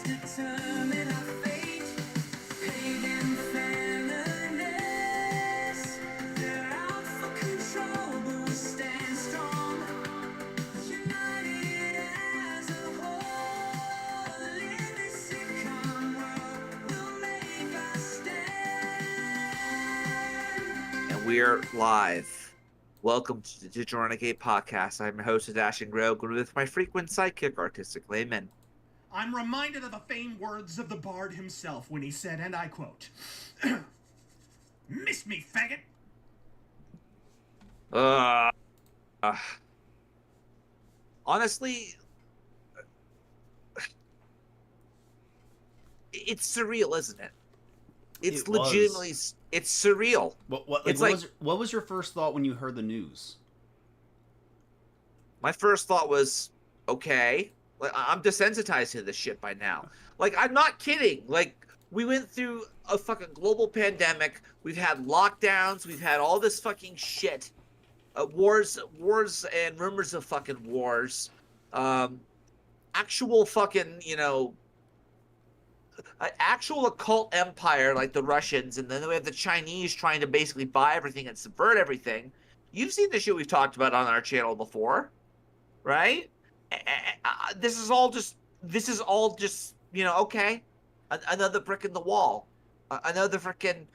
determine our fate. Pagan feminist, they're out for control, but we stand strong. United as a whole, in this sitcom world, we'll make our stand. And we're live. Welcome to the Digital Renegade podcast. I'm your host, Ashton Grove, with my frequent sidekick, Artistic Layman. I'm reminded of the famed words of the bard himself when he said, and I quote, "Miss me, faggot." Honestly, it's surreal, isn't it? It's legitimately, it's surreal. What was your first thought when you heard the news? My first thought was, okay, like, I'm desensitized to this shit by now. Like, I'm not kidding. Like, we went through a fucking global pandemic. We've had lockdowns. We've had all this fucking shit. Wars and rumors of fucking wars. Actual fucking, actual occult empire like the Russians, and then we have the Chinese trying to basically buy everything and subvert everything. You've seen the shit we've talked about on our channel before, right? This is all just, okay, another brick in the wall, another freaking,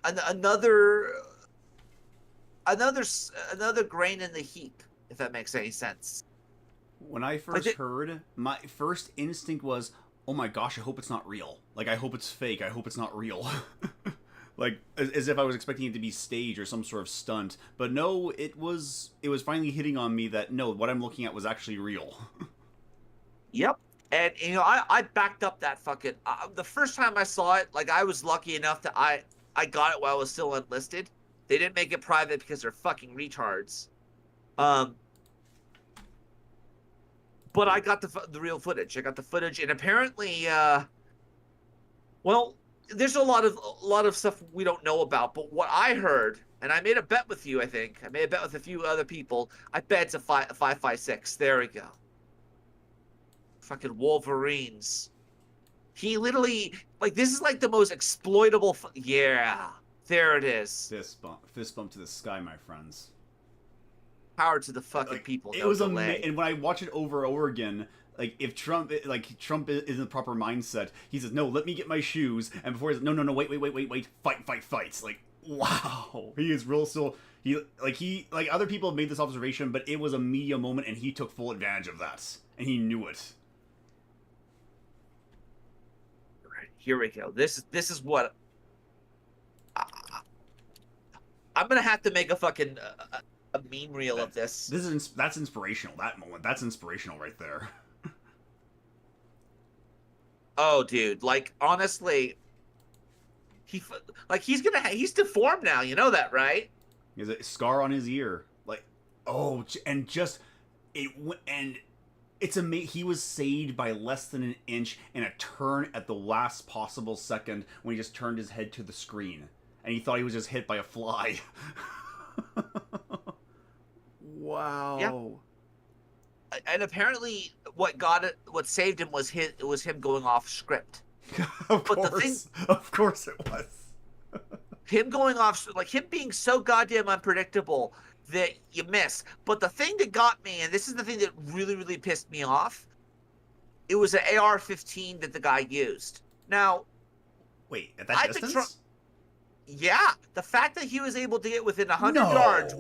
another grain in the heap, if that makes any sense. When I first heard, my first instinct was, oh my gosh, I hope it's not real. Like, I hope it's fake. I hope it's not real. Like, as if I was expecting it to be staged or some sort of stunt. But no, it was finally hitting on me that, no, what I'm looking at was actually real. Yep. And, I backed up that fucking... the first time I saw it, like, I was lucky enough that I got it while I was still enlisted. They didn't make it private because they're fucking retards. But I got the real footage. I got the footage, and apparently, well, there's a lot of stuff we don't know about. But what I heard, and I made a bet with you, I think. I made a bet with a few other people. I bet it's a 5.56. There we go. Fucking Wolverines. He literally, like, this is like the most exploitable. Yeah, there it is. Fist bump to the sky, my friends. Power to the fucking people. It was amazing. And when I watch it over and over again, like, if Trump is in the proper mindset, he says, no, let me get my shoes. And before he's no, wait, fight. Like, wow. He is real still. Like other people have made this observation, but it was a media moment and he took full advantage of that. And he knew it. Right, here we go. This is what I'm gonna have to make a fucking a meme reel of this. That's inspirational. That moment, that's inspirational right there. Oh, dude, like, honestly, he's deformed now. You know that, right? He has a scar on his ear. Like, oh, and it's amazing. He was saved by less than an inch and a turn at the last possible second when he just turned his head to the screen, and he thought he was just hit by a fly. Wow. Yeah. And apparently, what saved him was him going off script. Of course it was. Him going off, like, him being so goddamn unpredictable that you miss. But the thing that got me, and this is the thing that really, really pissed me off, it was an AR-15 that the guy used. Now, wait, at that distance? Yeah, the fact that he was able to get within 100 yards.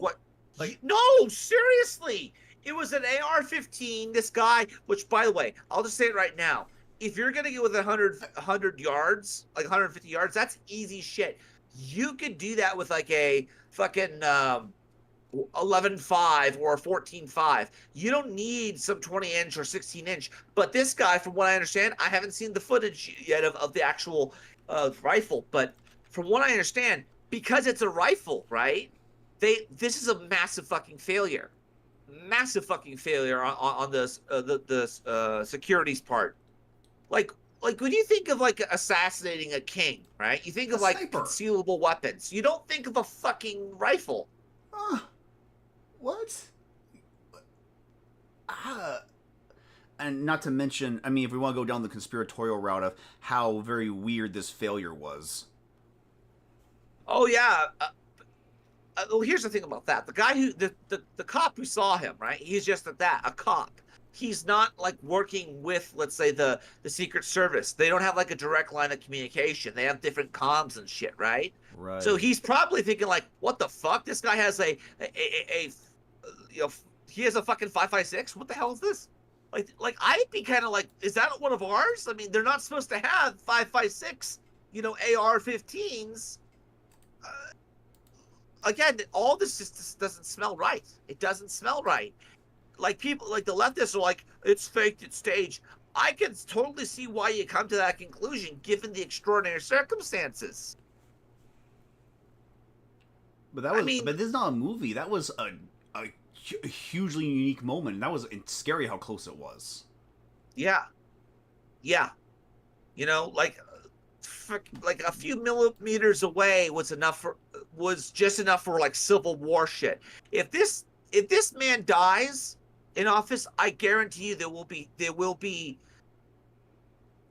No, seriously. It was an AR-15. This guy, which, by the way, I'll just say it right now. If you're going to get within 100 yards, like 150 yards, that's easy shit. You could do that with, like, a fucking 11.5 or a 14.5. You don't need some 20-inch or 16-inch. But this guy, from what I understand, I haven't seen the footage yet of the actual rifle. But from what I understand, because it's a rifle, right? This is a massive fucking failure. Massive fucking failure on the security's part. Like when you think of, like, assassinating a king, right? You think of, like, concealable weapons. You don't think of a fucking rifle. What? And not to mention, I mean, if we want to go down the conspiratorial route of how very weird this failure was. Oh yeah. Well, here's the thing about that: the guy who the cop who saw him, right? He's just a cop. He's not like working with, let's say, the Secret Service. They don't have like a direct line of communication. They have different comms and shit, right? So Right. he's probably thinking like, what the fuck? This guy has a you know, he has a fucking 5.56. What the hell is this? Like I'd be kind of like, is that one of ours? I mean, they're not supposed to have 5.56, AR-15s. Again, all this just doesn't smell right. It doesn't smell right. Like people, like the leftists are like, it's faked, it's staged. I can totally see why you come to that conclusion, given the extraordinary circumstances. But but this is not a movie. That was a hugely unique moment. And that was scary how close it was. Yeah, yeah. Like a few millimeters away was just enough for like Civil War shit. If this man dies in office, I guarantee you there will be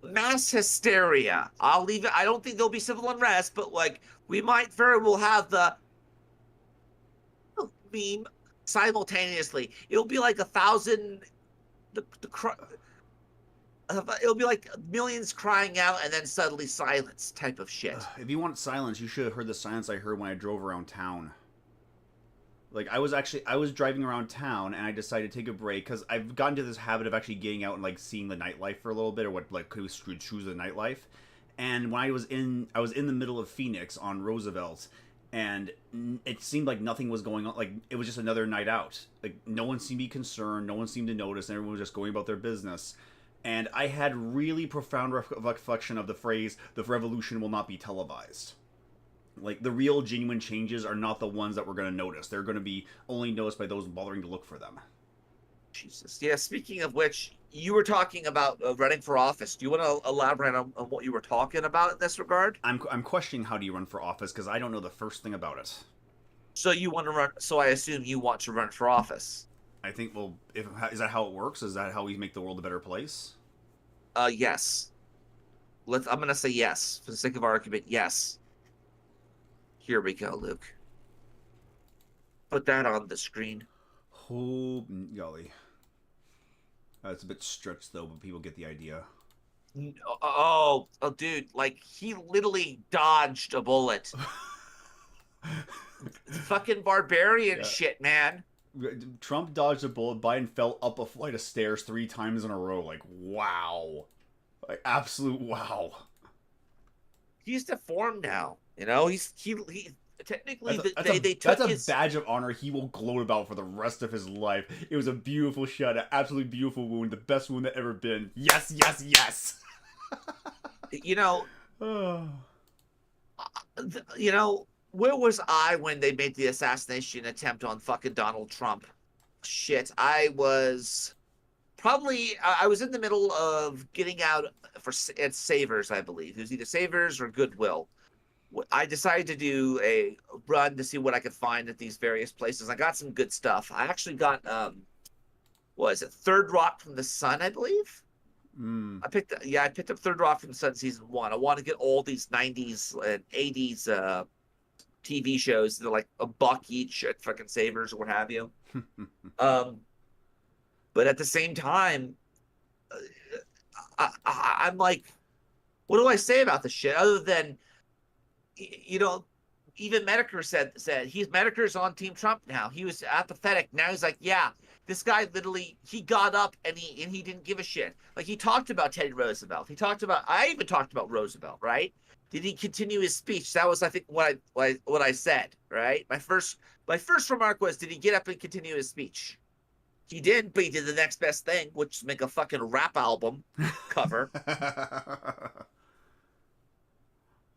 mass hysteria. I'll leave it. I don't think there'll be civil unrest, but like we might very well have the meme simultaneously. It'll be like 1,000. It'll be like millions crying out and then suddenly silence type of shit. If you want silence, you should have heard the silence I heard when I drove around town. Like I was driving around town and I decided to take a break because I've gotten to this habit of actually getting out and like seeing the nightlife for a little bit, or what like could choose the nightlife. And when I was in the middle of Phoenix on Roosevelt, and it seemed like nothing was going on. Like it was just another night out. Like no one seemed to be concerned, no one seemed to notice, and everyone was just going about their business. And I had really profound reflection of the phrase, the revolution will not be televised. Like, the real, genuine changes are not the ones that we're going to notice. They're going to be only noticed by those bothering to look for them. Jesus. Yeah, speaking of which, you were talking about running for office. Do you want to elaborate on what you were talking about in this regard? I'm questioning how do you run for office, because I don't know the first thing about it. So you want to run, so I assume you want to run for office. I think, well, is that how it works? Is that how we make the world a better place? Yes. I'm going to say yes. For the sake of argument, yes. Here we go, Luke. Put that on the screen. Oh, golly. It's a bit stretched, though, but people get the idea. Oh, dude, like, he literally dodged a bullet. Fucking barbarian shit, man. Trump dodged a bullet, Biden fell up a flight of stairs 3 times in a row. Like, wow. Like, absolute wow. He's deformed now. He technically they took that's a his badge of honor he will gloat about for the rest of his life. It was a beautiful shot, an absolutely beautiful wound, the best wound that ever been. Yes, yes, yes. Where was I when they made the assassination attempt on fucking Donald Trump? Shit, I was in the middle of getting out at Savers, I believe. It was either Savers or Goodwill. I decided to do a run to see what I could find at these various places. I got some good stuff. I actually got what is it? Third Rock from the Sun, I believe. I picked up Third Rock from the Sun season 1. I want to get all these 90s and 80s TV shows. They're like $1 each at fucking Savers or what have you. But at the same time, I'm like, what do I say about this shit other than, even Medicare said Medicare's on Team Trump now. He was apathetic. Now he's like, yeah, this guy literally, he got up and he didn't give a shit. Like he talked about Teddy Roosevelt. I even talked about Roosevelt, right? Did he continue his speech? That was, I think, what I said, right? My first remark was, did he get up and continue his speech? He did, but he did the next best thing, which is make a fucking rap album cover.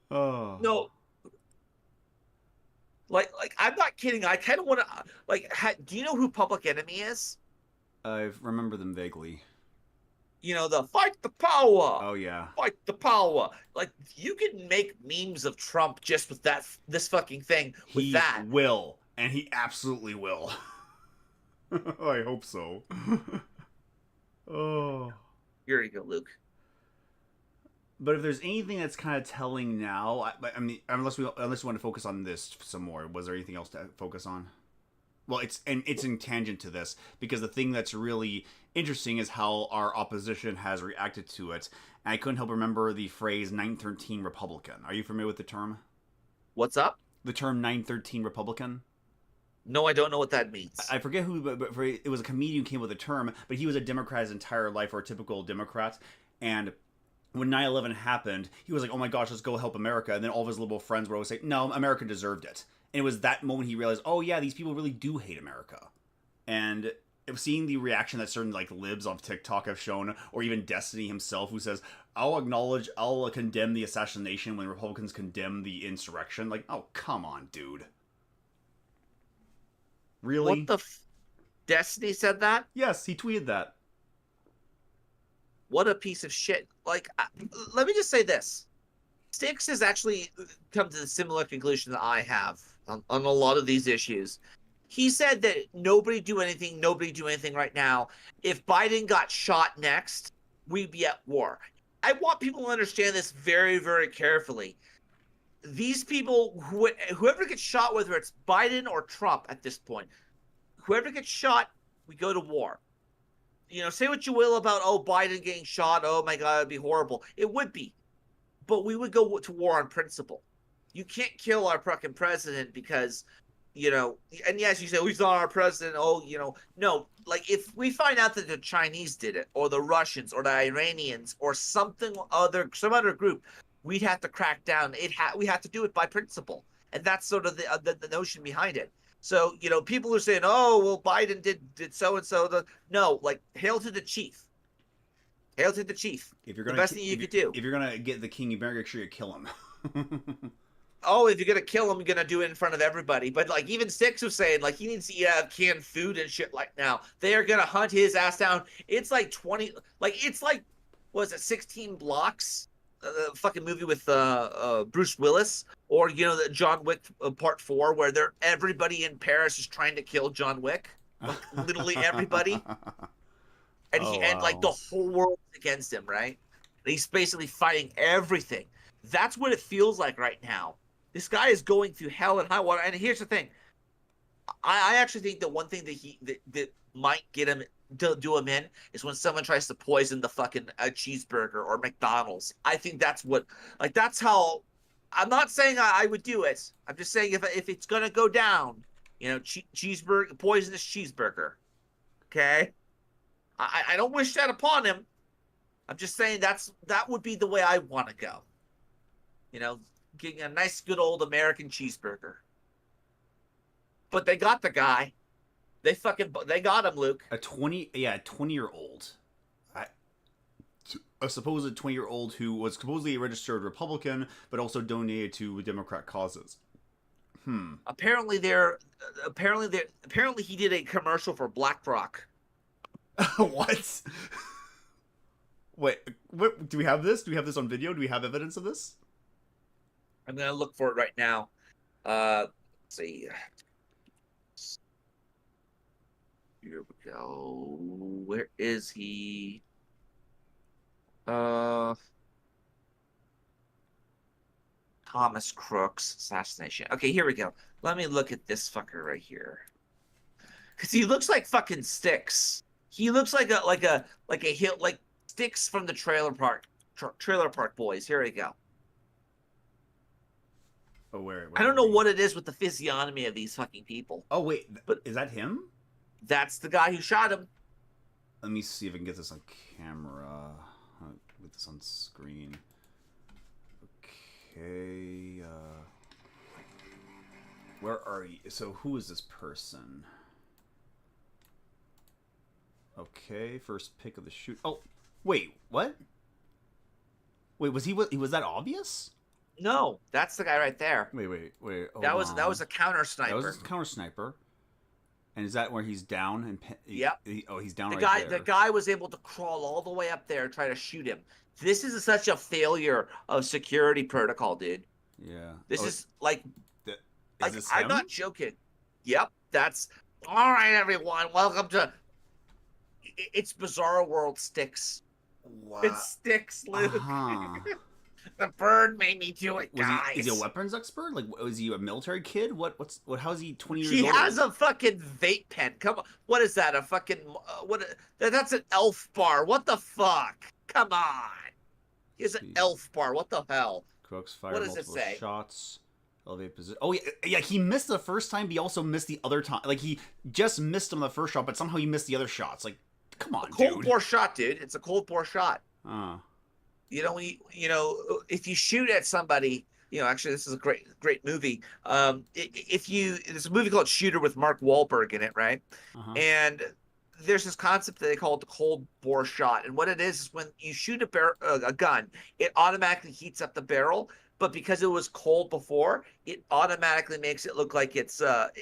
Oh. No. Like I'm not kidding. I kind of want to, do you know who Public Enemy is? I remember them vaguely. The fight the power. Oh, yeah. Fight the power. Like, you can make memes of Trump just with this fucking thing. With that. He will. And he absolutely will. I hope so. Oh. Here you go, Luke. But if there's anything that's kind of telling now, I mean, unless we want to focus on this some more, was there anything else to focus on? Well, it's in tangent to this because the thing that's really interesting is how our opposition has reacted to it. And I couldn't help remember the phrase 913 Republican. Are you familiar with the term? What's up? The term 913 Republican? No, I don't know what that means. I forget who, but it was a comedian who came with the term, but he was a Democrat his entire life, or a typical Democrat. And when 9/11 happened, he was like, "Oh my gosh, let's go help America." And then all of his liberal friends would always say, "No, America deserved it." And it was that moment he realized, "Oh yeah, these people really do hate America." And seeing the reaction that certain like libs on TikTok have shown, or even Destiny himself, who says, I'll condemn the assassination when Republicans condemn the insurrection." Like, oh come on, dude. Really? What the Destiny said that? Yes, he tweeted that. What a piece of shit. Like, let me just say this. Styx has actually come to the similar conclusion that I have on a lot of these issues. He said that nobody do anything right now. If Biden got shot next, we'd be at war. I want people to understand this very, very carefully. These people, whoever gets shot, whether it's Biden or Trump at this point, whoever gets shot, we go to war. You know, say what you will about, oh, Biden getting shot, oh my God, it'd be horrible. It would be. But we would go to war on principle. You can't kill our fucking president because, you know, and yes, you say, oh, he's not our president. Oh, you know, no, like if we find out that the Chinese did it or the Russians or the Iranians or some other group, we'd have to crack down. We have to do it by principle. And that's sort of the notion behind it. So, you know, people are saying, oh, well, Biden did so-and-so. No, like, hail to the chief. Hail to the chief. If you're the gonna, best thing you could do. If you're going to get the king, you better make sure you kill him. Oh, if you're going to kill him, you're going to do it in front of everybody. But, like, even Styx was saying, like, he needs to eat canned food and shit like now. They are going to hunt his ass down. It's like 20, like, it's like, what is it, 16 blocks? The fucking movie with Bruce Willis, or you know, the John Wick Part 4, where everybody in Paris is trying to kill John Wick, like literally everybody, and and like the whole world is against him, right? And he's basically fighting everything. That's what it feels like right now. This guy is going through hell and high water. And here's the thing, I actually think that one thing that might get him to do him in is when someone tries to poison the fucking cheeseburger or McDonald's. I think that's how. I'm not saying I would do it. I'm just saying if it's gonna go down, you know, cheeseburger, poisonous cheeseburger. Okay, I don't wish that upon him. I'm just saying that would be the way I want to go. You know, getting a nice good old American cheeseburger. But they got the guy. They got him, Luke. A 20-year-old. A supposed 20-year-old who was supposedly a registered Republican, but also donated to Democrat causes. Apparently he did a commercial for BlackRock. What? Wait, what? Do we have this? Do we have this on video? Do we have evidence of this? I'm gonna look for it right now. Let's see. Here we go. Where is he? Thomas Crook's assassination. Okay, here we go. Let me look at this fucker right here. Cause he looks like fucking Styx. He looks like a hill, like Styx from the Trailer Park Boys. Here we go. Oh, where I don't know what it is with the physiognomy of these fucking people. Oh wait, but is that him? That's the guy who shot him. Let me see if I can get this on camera. Get this on screen. Okay. Where are you? So who is this person? Okay, first pick of the shoot. Oh, wait, what? Wait, was that obvious? No, that's the guy right there. Wait. That was a counter sniper. That was a counter sniper. And is that where he's down? And yep. He's down the right guy, there. The guy was able to crawl all the way up there and try to shoot him. This is such a failure of security protocol, dude. Yeah. This is like, is this I'm him? not joking. Yep, that's all right, everyone. Welcome to. It's Bizarro World sticks. Wow. It sticks, Luke. Uh-huh. The bird made me do it, Was guys. he? Is he a weapons expert? Like, was he a military kid? What? How is he 20 years He old? has a fucking vape pen. Come on, what is that? A fucking what? That's an elf bar. What the fuck? Come on. He has an elf bar. What the hell? Crooks fire What does it multiple say? shots. Elevate position. Oh yeah. He missed the first time, but he also missed the other time. Like he just missed him the first shot, but somehow he missed the other shots. Like, come on, Cold dude. bore shot, dude. It's a cold bore shot. Uh. You know, if you shoot at somebody, actually, this is a great movie. If you, there's a movie called Shooter with Mark Wahlberg in it, right? Uh-huh. And there's this concept that they call it the cold bore shot. And what it is when you shoot a gun, it automatically heats up the barrel. But because it was cold before, it automatically makes it look like it's not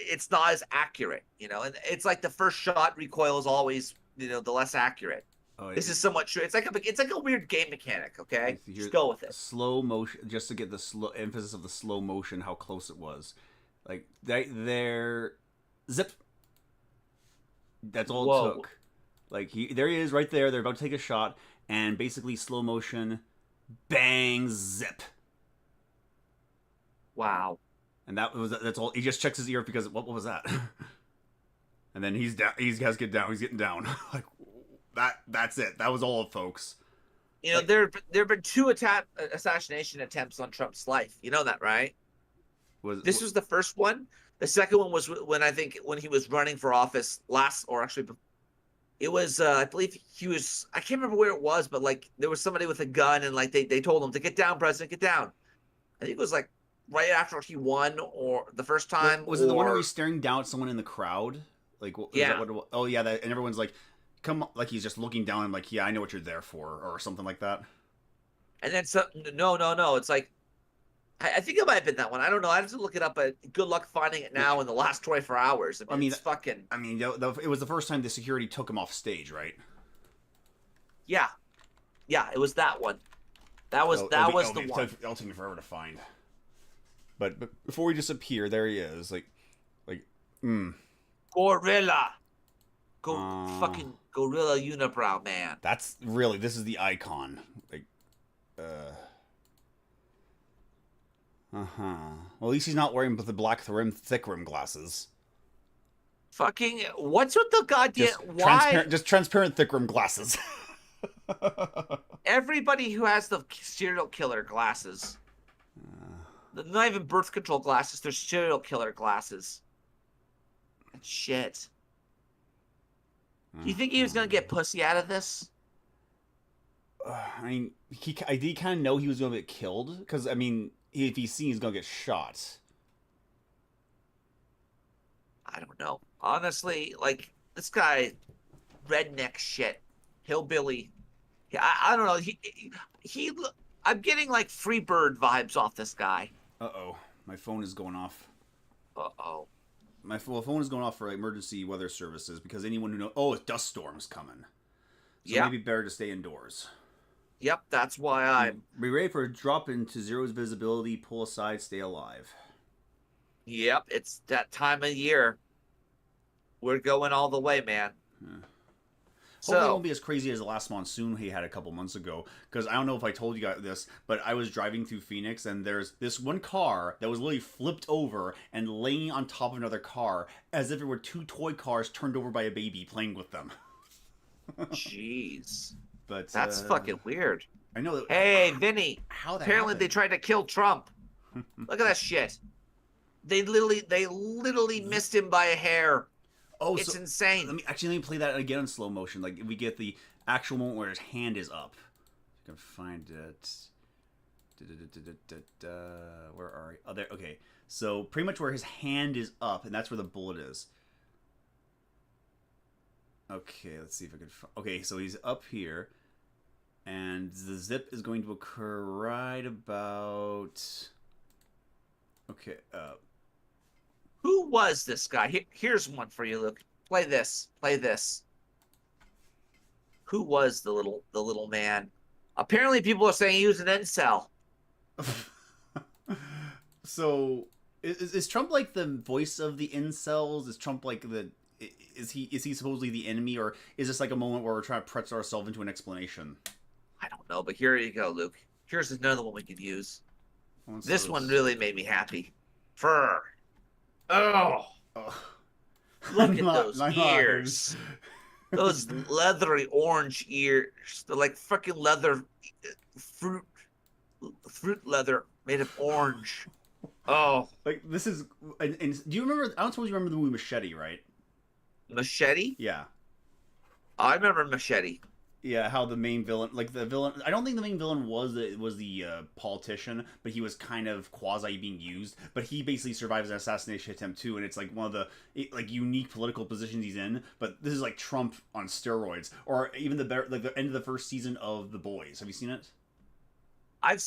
as accurate, And it's like the first shot recoil is always, the less accurate. Oh, This is somewhat true. It's like a weird game mechanic. Okay, just go with it. Slow motion, just to get the slow emphasis of the slow motion, how close it was. Like there, zip. That's all Whoa. it took. Like there he is, right there. They're about to take a shot, and basically slow motion, bang, zip. Wow. And that's all. He just checks his ear because what was that? And then he's down. He has to get down. He's getting down. Like that's it. That was all, folks. There have been two assassination attempts on Trump's life. You know that, right? This was the first one. The second one was when he was running for office it was I believe he was, I can't remember where it was, but like there was somebody with a gun and like they told him to get down, President, get down. I think it was like right after he won or the first time. Was it the one where he's staring down at someone in the crowd? Like, yeah. That what it was? Oh yeah, and everyone's like, come on, like he's just looking down and like, yeah, I know what you're there for, or something like that. And then no, it's like I think it might have been that one. I don't know. I have to look it up, but good luck finding it now in the last 24 hours. I mean, it's fucking. I mean, it was the first time the security took him off stage, right? Yeah, it was that one. That was the one. It'll take me forever to find. But before we disappear, there he is. Gorilla. Fucking gorilla unibrow man. This is the icon. Well, at least he's not wearing the black thick rim glasses. Fucking, what's with the goddamn, just transparent thick rim glasses. Everybody who has the serial killer glasses. They're not even birth control glasses, they're serial killer glasses. Shit. Do you think he was gonna get pussy out of this? I mean, I did kind of know he was gonna get killed, because, I mean, if he's seen, he's gonna get shot. I don't know. Honestly, like, this guy, redneck shit, hillbilly. Yeah, I don't know. I'm getting like Freebird vibes off this guy. Uh-oh. My phone is going off. Uh-oh. My phone is going off for emergency weather services because anyone who knows... Oh, a dust storm's coming. So maybe better to stay indoors. Yep, that's why I'm... Be ready for a drop into zero's visibility, pull aside, stay alive. Yep, it's that time of year. We're going all the way, man. Yeah. Hopefully it won't be as crazy as the last monsoon he had a couple months ago. Because I don't know if I told you guys this, but I was driving through Phoenix and there's this one car that was literally flipped over and laying on top of another car as if it were two toy cars turned over by a baby playing with them. Jeez. But that's fucking weird. I know that. Hey, Vinny. How that apparently happened? They tried to kill Trump. Look at that shit. They literally missed him by a hair. Oh, it's insane. Let me play that again in slow motion. Like we get the actual moment where his hand is up. I can find it. Where are we? Oh, there. Okay. So pretty much where his hand is up, and that's where the bullet is. Okay, let's see if I can. Okay, so he's up here, and the zip is going to occur right about. Okay. Who was this guy? Here's one for you, Luke. Play this. Who was the little man? Apparently, people are saying he was an incel. So, is Trump like the voice of the incels? Is Trump like the? is he supposedly the enemy, or is this like a moment where we're trying to press ourselves into an explanation? I don't know, but here you go, Luke. Here's another one we could use. What's This those? one really made me happy. Fur. Oh, Oh. look at My those ears. Those leathery orange ears. They're like freaking leather, fruit leather made of orange. Oh, Like this is, and do you remember? I don't suppose you remember the movie Machete, right? Machete? Yeah. I remember Machete. Yeah, how the main villain, like the villain, I don't think the main villain was the politician, but he was kind of quasi being used. But he basically survives an assassination attempt too, and it's like one of the like unique political positions he's in. But this is like Trump on steroids, or even like the end of the first season of The Boys. Have you seen it? I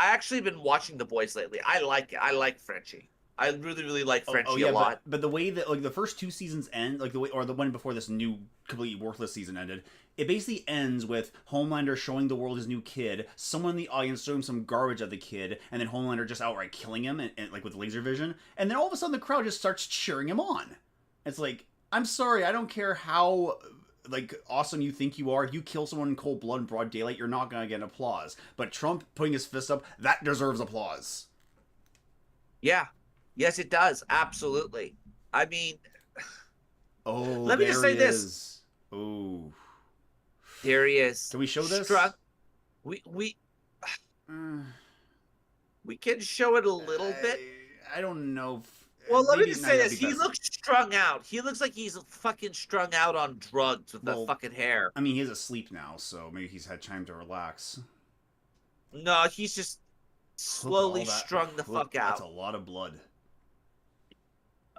actually been watching The Boys lately. I like it. I like Frenchie. I really, really like Frenchie a lot. But the way that like the first two seasons end, like the way, or the one before this new completely worthless season ended, it basically ends with Homelander showing the world his new kid, someone in the audience throwing some garbage at the kid, and then Homelander just outright killing him and like with laser vision, and then all of a sudden the crowd just starts cheering him on. It's like, I'm sorry, I don't care how like awesome you think you are. If you kill someone in cold blood in broad daylight, you're not gonna get applause. But Trump putting his fist up, that deserves applause. Yeah. Yes, it does. Absolutely. I mean, Oh, let me just say this. Oh, There he is. can we show this? We Uh, we can show it a little bit. I don't know. Well, let me maybe just not say that'd this. be He best. looks strung out. He looks like he's fucking strung out on drugs with Well, the fucking hair. I mean, he is asleep now, so maybe he's had time to relax. No, he's just slowly Look, all that- strung the look, fuck out. That's a lot of blood.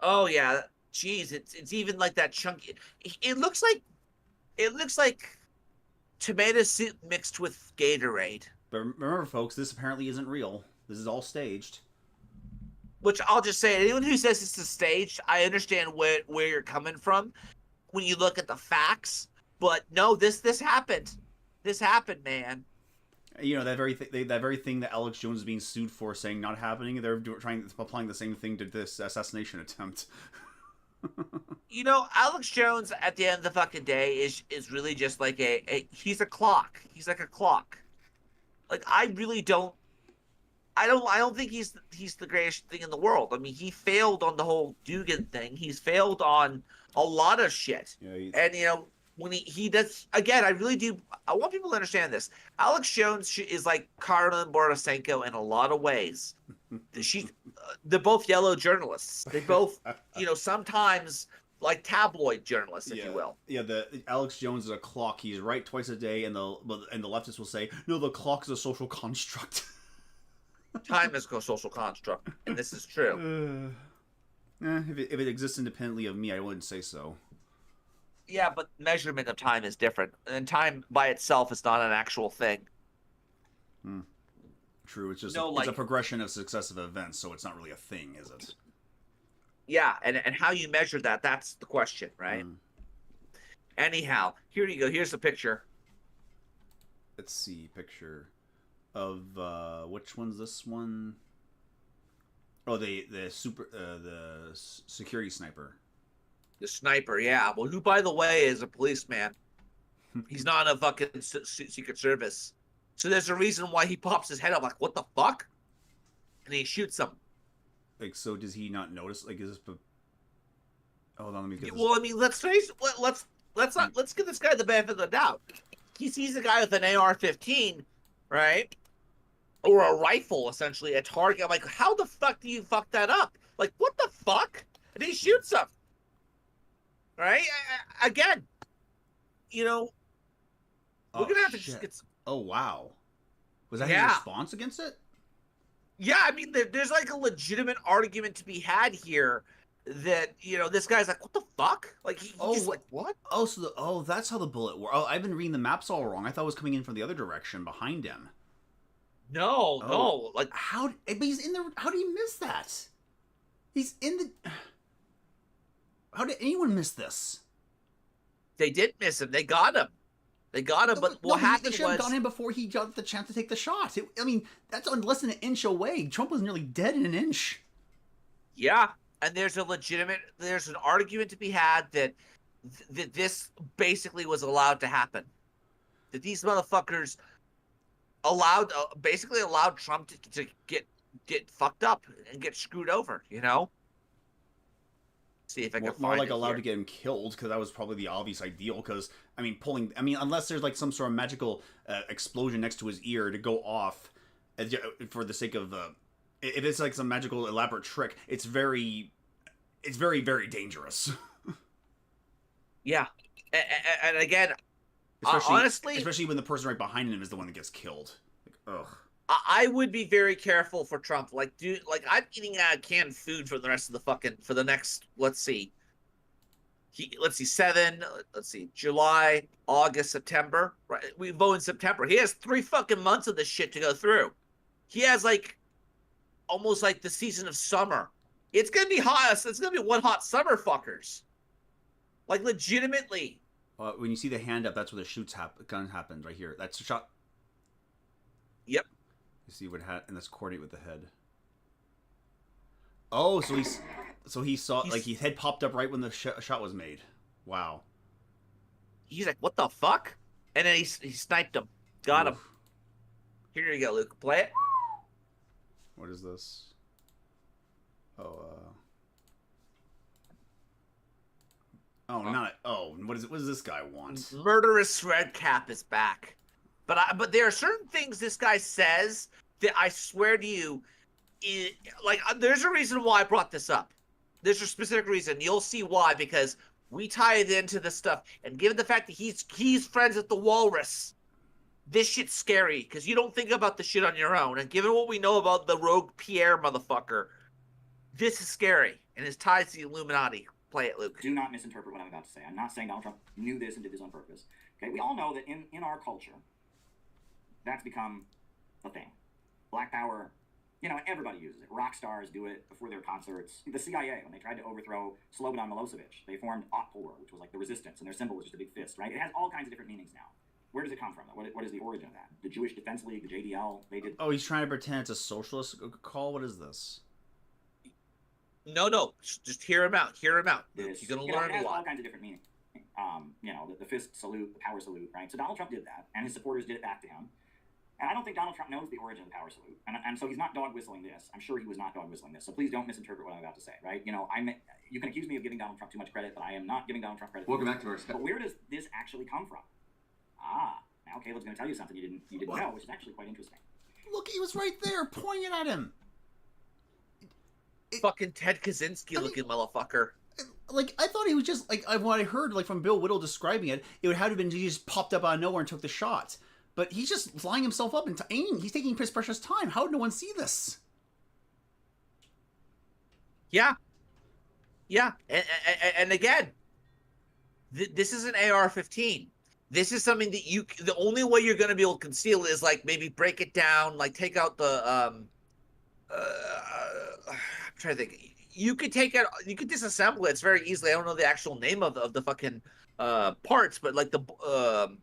Oh yeah. Jeez, it's even like that chunky. It looks like tomato soup mixed with Gatorade. But remember, folks, this apparently isn't real. This is all staged. Which I'll just say, anyone who says it's a stage, I understand where you're coming from when you look at the facts. But no, this happened. This happened, man. You know, that very thing that Alex Jones is being sued for saying not happening. They're applying the same thing to this assassination attempt. You know, Alex Jones at the end of the fucking day is really just like he's a clock. He's like a clock. Like I really don't. I don't think he's the greatest thing in the world. I mean, he failed on the whole Dugan thing. He's failed on a lot of shit. Yeah, And you know, when he does again, I really do. I want people to understand this. Alex Jones is like Carmen Borisenko in a lot of ways. They're both yellow journalists. They both, you know, sometimes like tabloid journalists, if you will. Yeah, the Alex Jones is a clock. He's right twice a day, and the leftists will say, no, the clock is a social construct. Time is a social construct, and this is true. If it exists independently of me, I wouldn't say so. Yeah, but measurement of time is different, and time by itself is not an actual thing. True, it's just No, it's a like- progression of successive events, so it's not really a thing, is it? Yeah, and how you measure that's the question, right? Anyhow, here you go. Here's the picture. Let's see, picture of which one's this one? Oh, the security sniper. The sniper, yeah. Well, who, by the way, is a policeman. He's not in a fucking Secret Service. So there's a reason why he pops his head up like, what the fuck? And he shoots him. Like, so does he not notice? Like, is this? Hold on, let me get this. Well, I mean, let's give this guy the benefit of the doubt. He sees a guy with an AR-15, right? Or a rifle, essentially, a target. I'm like, how the fuck do you fuck that up? Like, what the fuck? And he shoots him. Right? Again, you know, we're gonna have to just get. Oh wow, was that Yeah. his response against it? Yeah, I mean, there's like a legitimate argument to be had here that, you know, this guy's like, what the fuck? Like, he just like, what? Oh, so that's how the bullet worked. Oh, I've been reading the maps all wrong. I thought it was coming in from the other direction behind him. No, like, But he's in the. How did he miss that? He's in the. How did anyone miss this? they did miss him. They got him. But what happened They should have was, got him before he got the chance to take the shot. I mean, that's on less than an inch away. Trump was nearly dead in an inch. yeah, and there's an argument to be had that that this basically was allowed to happen. That these motherfuckers basically allowed Trump to get fucked up and get screwed over. You know. See if I can More find like it allowed here. to get him killed, because that was probably the obvious ideal. Because unless there's like some sort of magical explosion next to his ear to go off, for the sake of if it's like some magical elaborate trick, it's very very dangerous. Yeah, and again, especially honestly, especially when the person right behind him is the one that gets killed. Like, ugh. I would be very careful for Trump. Like, dude, like I'm eating canned food for the rest of the for the next. Let's see, July, August, September. Right, we vote in September. He has 3 fucking months of this shit to go through. He has like almost like the season of summer. It's gonna be hot. It's gonna be one hot summer, fuckers. Like legitimately. When you see the hand up, that's where the gun happens right here. That's a shot. Yep. You see what and that's coordinate with the head. Oh, so he saw like his head popped up right when the shot was made. Wow. He's like, what the fuck? And then he sniped him. Got him. Oof. Here you go, Luke. Play it. What is this? Oh, not. Oh, what is it? What does this guy want? Murderous Red Cap is back. But there are certain things this guy says that I swear to you, there's a reason why I brought this up. There's a specific reason. You'll see why, because we tie it into this stuff. And given the fact that he's friends with the Walrus, this shit's scary because you don't think about the shit on your own. And given what we know about the rogue Pierre motherfucker, this is scary. And his ties to the Illuminati. Play it, Luke. Do not misinterpret what I'm about to say. I'm not saying Donald Trump knew this and did this on purpose. Okay, we all know that in our culture, that's become a thing. Black power, everybody uses it. Rock stars do it before their concerts. The CIA, when they tried to overthrow Slobodan Milosevic, they formed Otpor, which was like the resistance, and their symbol was just a big fist, right? It has all kinds of different meanings now. Where does it come from? What is the origin of that? The Jewish Defense League, the JDL, they did... Oh, he's trying to pretend it's a socialist call? What is this? No. Just hear him out. Hear him out. You're going to learn it has a lot. all kinds of different meanings. The fist salute, the power salute, right? So Donald Trump did that, and his supporters did it back to him. And I don't think Donald Trump knows the origin of the power salute. And so he's not dog whistling this. I'm sure he was not dog whistling this. So please don't misinterpret what I'm about to say, right? You can accuse me of giving Donald Trump too much credit, but I am not giving Donald Trump credit. Welcome back to our... But where does this actually come from? Now Caleb's going to tell you something you didn't know, which is actually quite interesting. Look, he was right there, pointing at him. Fucking Ted Kaczynski looking motherfucker. Like, I thought he was just, like, what I heard, like, from Bill Whittle describing it, it would have been he just popped up out of nowhere and took the shot. But he's just flying himself up and aiming. He's taking his precious time. How did no one see this? Yeah. And again, this is an AR-15. This is something that the only way you're going to be able to conceal it is like maybe break it down, like take out the I'm trying to think. You could disassemble it. It's very easily. I don't know the actual name of the fucking parts, but like the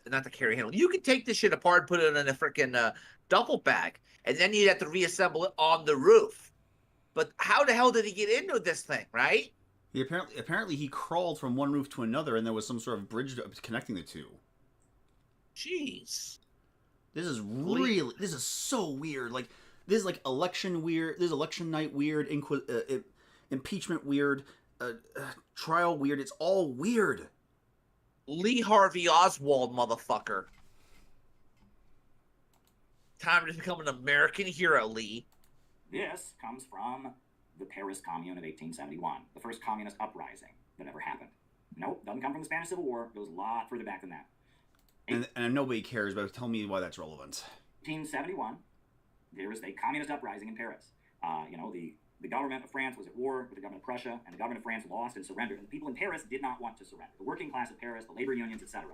not the carry handle. You could take this shit apart, put it in a freaking duffel bag, and then you'd have to reassemble it on the roof. But how the hell did he get into this thing, right? He apparently he crawled from one roof to another, and there was some sort of bridge connecting the two. Jeez. This is so weird. Like, this is like election weird. This is election night weird. Impeachment weird. Trial weird. It's all weird. Lee Harvey Oswald, motherfucker. Time to become an American hero, Lee. This comes from the Paris Commune of 1871, the first communist uprising that ever happened. Nope, doesn't come from the Spanish Civil War. It goes a lot further back than that. And nobody cares, but tell me why that's relevant. 1871, there was a communist uprising in Paris. The government of France was at war with the government of Prussia, and the government of France lost and surrendered. And the people in Paris did not want to surrender. The working class of Paris, the labor unions, etc.,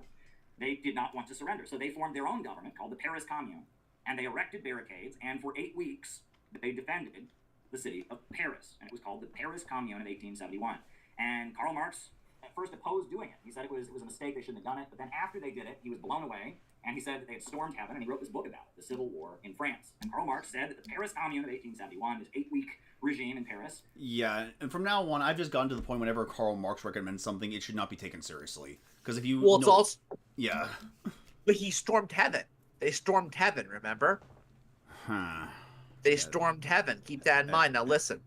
they did not want to surrender. So they formed their own government called the Paris Commune, and they erected barricades, and for 8 weeks, they defended the city of Paris. And it was called the Paris Commune of 1871. And Karl Marx at first opposed doing it. He said it was a mistake, they shouldn't have done it. But then after they did it, he was blown away, and he said that they had stormed heaven, and he wrote this book about it, The Civil War in France. And Karl Marx said that the Paris Commune of 1871, this 8-week regime in Paris. Yeah, and from now on, I've just gotten to the point whenever Karl Marx recommends something, it should not be taken seriously. Because if you Well, it's know, also, yeah, but he stormed heaven. They stormed heaven. Remember? huh. They stormed heaven. Keep that in mind. Now listen.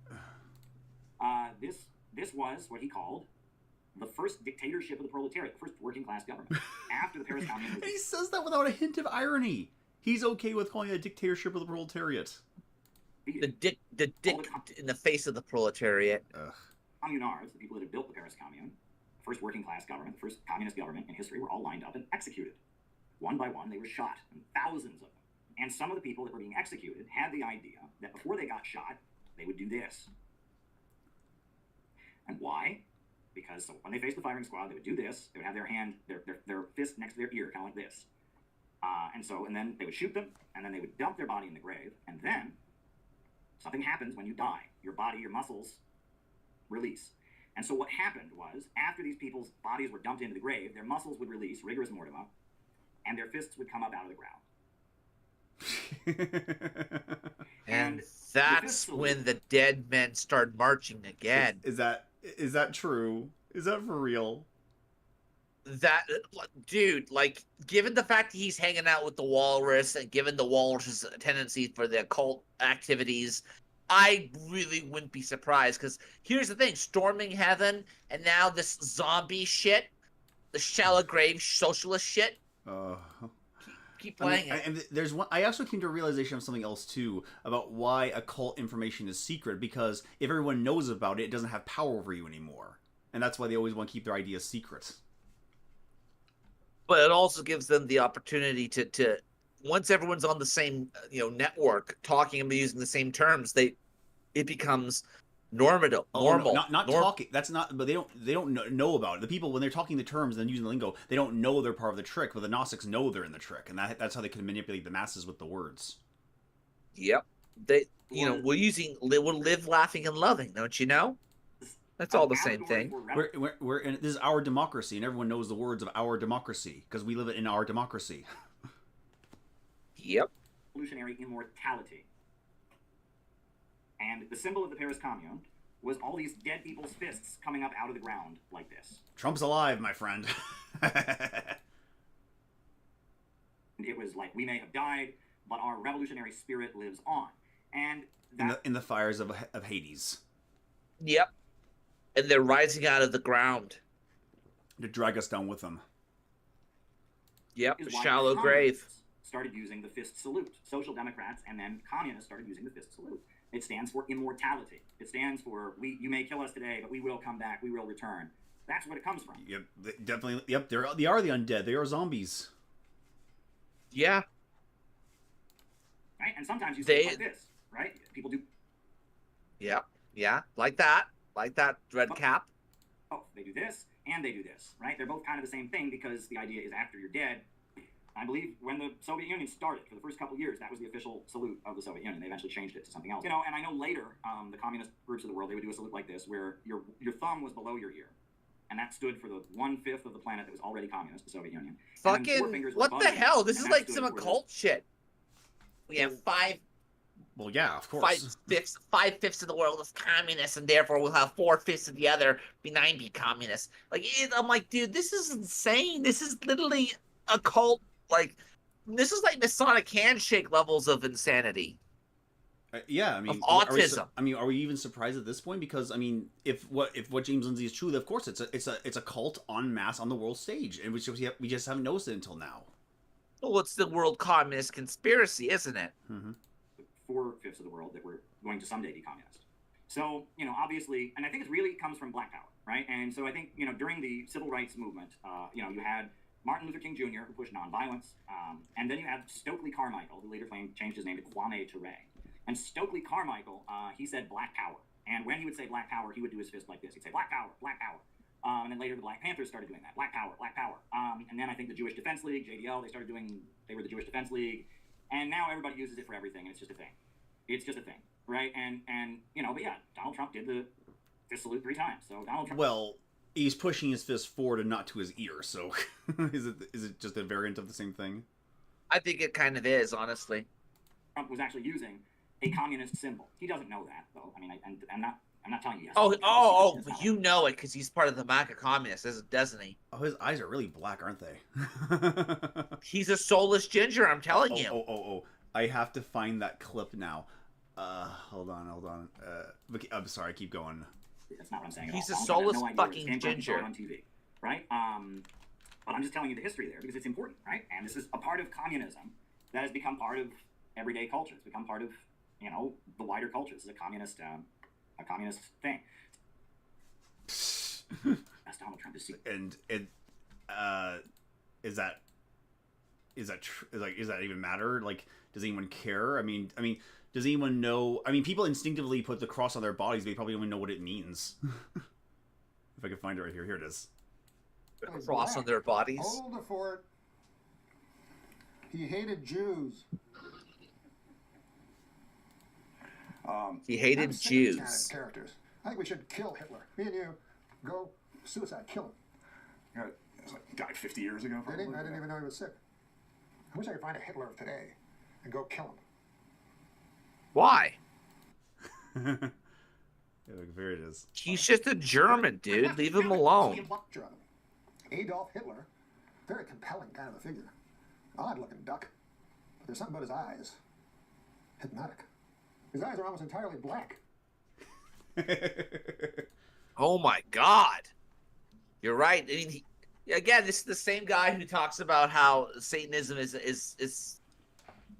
This was what he called the first dictatorship of the proletariat, the first working class government after the Paris Commune. And he says that without a hint of irony. He's okay with calling it a dictatorship of the proletariat. The dick in the face of the proletariat. Ugh. Communards, the people that had built the Paris Commune, the first working class government, the first communist government in history, were all lined up and executed. One by one, they were shot, and thousands of them. And some of the people that were being executed had the idea that before they got shot, they would do this. And why? Because so when they faced the firing squad, they would do this. They would have their hand, their fist next to their ear, kind of like this. And then they would shoot them, and then they would dump their body in the grave, and then something happens when you die. Your body, your muscles release. And so what happened was, after these people's bodies were dumped into the grave, their muscles would release, rigorous mortem, and their fists would come up out of the ground. And that's when the dead men start marching again. Is that true? Is that for real? That dude, like, given the fact that he's hanging out with the walrus and given the walrus's tendency for the occult activities, I really wouldn't be surprised. Because here's the thing: storming heaven, and now this zombie shit, the shallow grave socialist shit. Keep playing it. And there's one. I also came to a realization of something else too about why occult information is secret. Because if everyone knows about it, it doesn't have power over you anymore, and that's why they always want to keep their ideas secret. But it also gives them the opportunity to once everyone's on the same network talking and using the same terms, it becomes normal. Not talking. That's not. But they don't know about it. The people, when they're talking the terms and then using the lingo, they don't know they're part of the trick. But the Gnostics know they're in the trick, and that's how they can manipulate the masses with the words. Yep. We'll live laughing and loving, don't you know? That's all the same thing. We're in, this is our democracy, and everyone knows the words of our democracy because we live in our democracy. Yep. Revolutionary immortality. And the symbol of the Paris Commune was all these dead people's fists coming up out of the ground like this. Trump's alive, my friend. It was like, we may have died, but our revolutionary spirit lives on. And that... in the fires of Hades. Yep. And they're rising out of the ground to drag us down with them. Yep, shallow grave. Started using the fist salute. Social Democrats and then communists started using the fist salute. It stands for immortality. It stands for you may kill us today, but we will come back. We will return. That's what it comes from. Yep, definitely. Yep, they are the undead. They are zombies. Yeah. Right, and sometimes you say like this, right? People do. Yep. Yeah, like that red cap. Oh, they do this and they do this, right? They're both kind of the same thing because the idea is after you're dead. I believe when the Soviet Union started, for the first couple of years, that was the official salute of the Soviet Union. They eventually changed it to something else. And I know later, the communist groups of the world, they would do a salute like this, where your thumb was below your ear. And that stood for the 1/5 of the planet that was already communist, the Soviet Union. Fucking, what the hell? This is like some occult shit. We have five... Well, yeah, of course. 5/5 of the world is communist, and therefore we'll have 4/5 of the other be communist. I'm like, dude, this is insane. This is literally a cult. Like, this is like Masonic handshake levels of insanity. Yeah, I mean, of autism. Are we even surprised at this point? Because I mean, if what James Lindsay is true, then of course it's a cult en masse on the world stage, and we just haven't noticed it until now. Well, it's the world communist conspiracy, isn't it? Mm-hmm. 4/5 of the world that were going to someday be communist. So, obviously, and I think it really comes from Black Power, right? And so I think, during the civil rights movement, you had Martin Luther King Jr., who pushed nonviolence, and then you had Stokely Carmichael, who later changed his name to Kwame Ture. And Stokely Carmichael, he said Black Power. And when he would say Black Power, he would do his fist like this. He'd say, Black Power, Black Power. And then later the Black Panthers started doing that. Black Power, Black Power. And then I think the Jewish Defense League, JDL, they were the Jewish Defense League. And now everybody uses it for everything, and it's just a thing. It's just a thing, right? And but yeah, Donald Trump did the fist salute 3 times. So Donald Trump... Well, he's pushing his fist forward and not to his ear, so is it just a variant of the same thing? I think it kind of is, honestly. Trump was actually using a communist symbol. He doesn't know that, though. I mean, I'm not telling you. Yes, You know it because he's part of the MAGA communists, doesn't he? Oh, his eyes are really black, aren't they? He's a soulless ginger, I'm telling you. Oh. I have to find that clip now. Hold on. I'm sorry, keep going. That's not what I'm saying. He's at a all. soulless No idea. fucking This game ginger. on TV, right? But I'm just telling you the history there because it's important, right? And this is a part of communism that has become part of everyday culture. It's become part of, the wider culture. This is a communist thing. That's Donald Trump is. And is that even matter? Like, does anyone care? I mean, does anyone know? I mean, people instinctively put the cross on their bodies, but they probably don't even know what it means. If I can find it right here, here it is. Cross on their bodies. Hold the fort. He hated Jews. He hated I'm sick of these kind Jews. of characters. I think we should kill Hitler. Me and you, go suicide, kill him. It was like he died 50 years ago. Did he? I didn't even know he was sick. I wish I could find a Hitler of today and go kill him. Why? Yeah, look, there it is. He's just a German, dude. Leave him alone. German. Adolf Hitler, very compelling kind of a figure. Odd-looking duck. But there's something about his eyes. Hypnotic. His eyes are almost entirely black. Oh my God. You're right. I mean, again, this is the same guy who talks about how Satanism is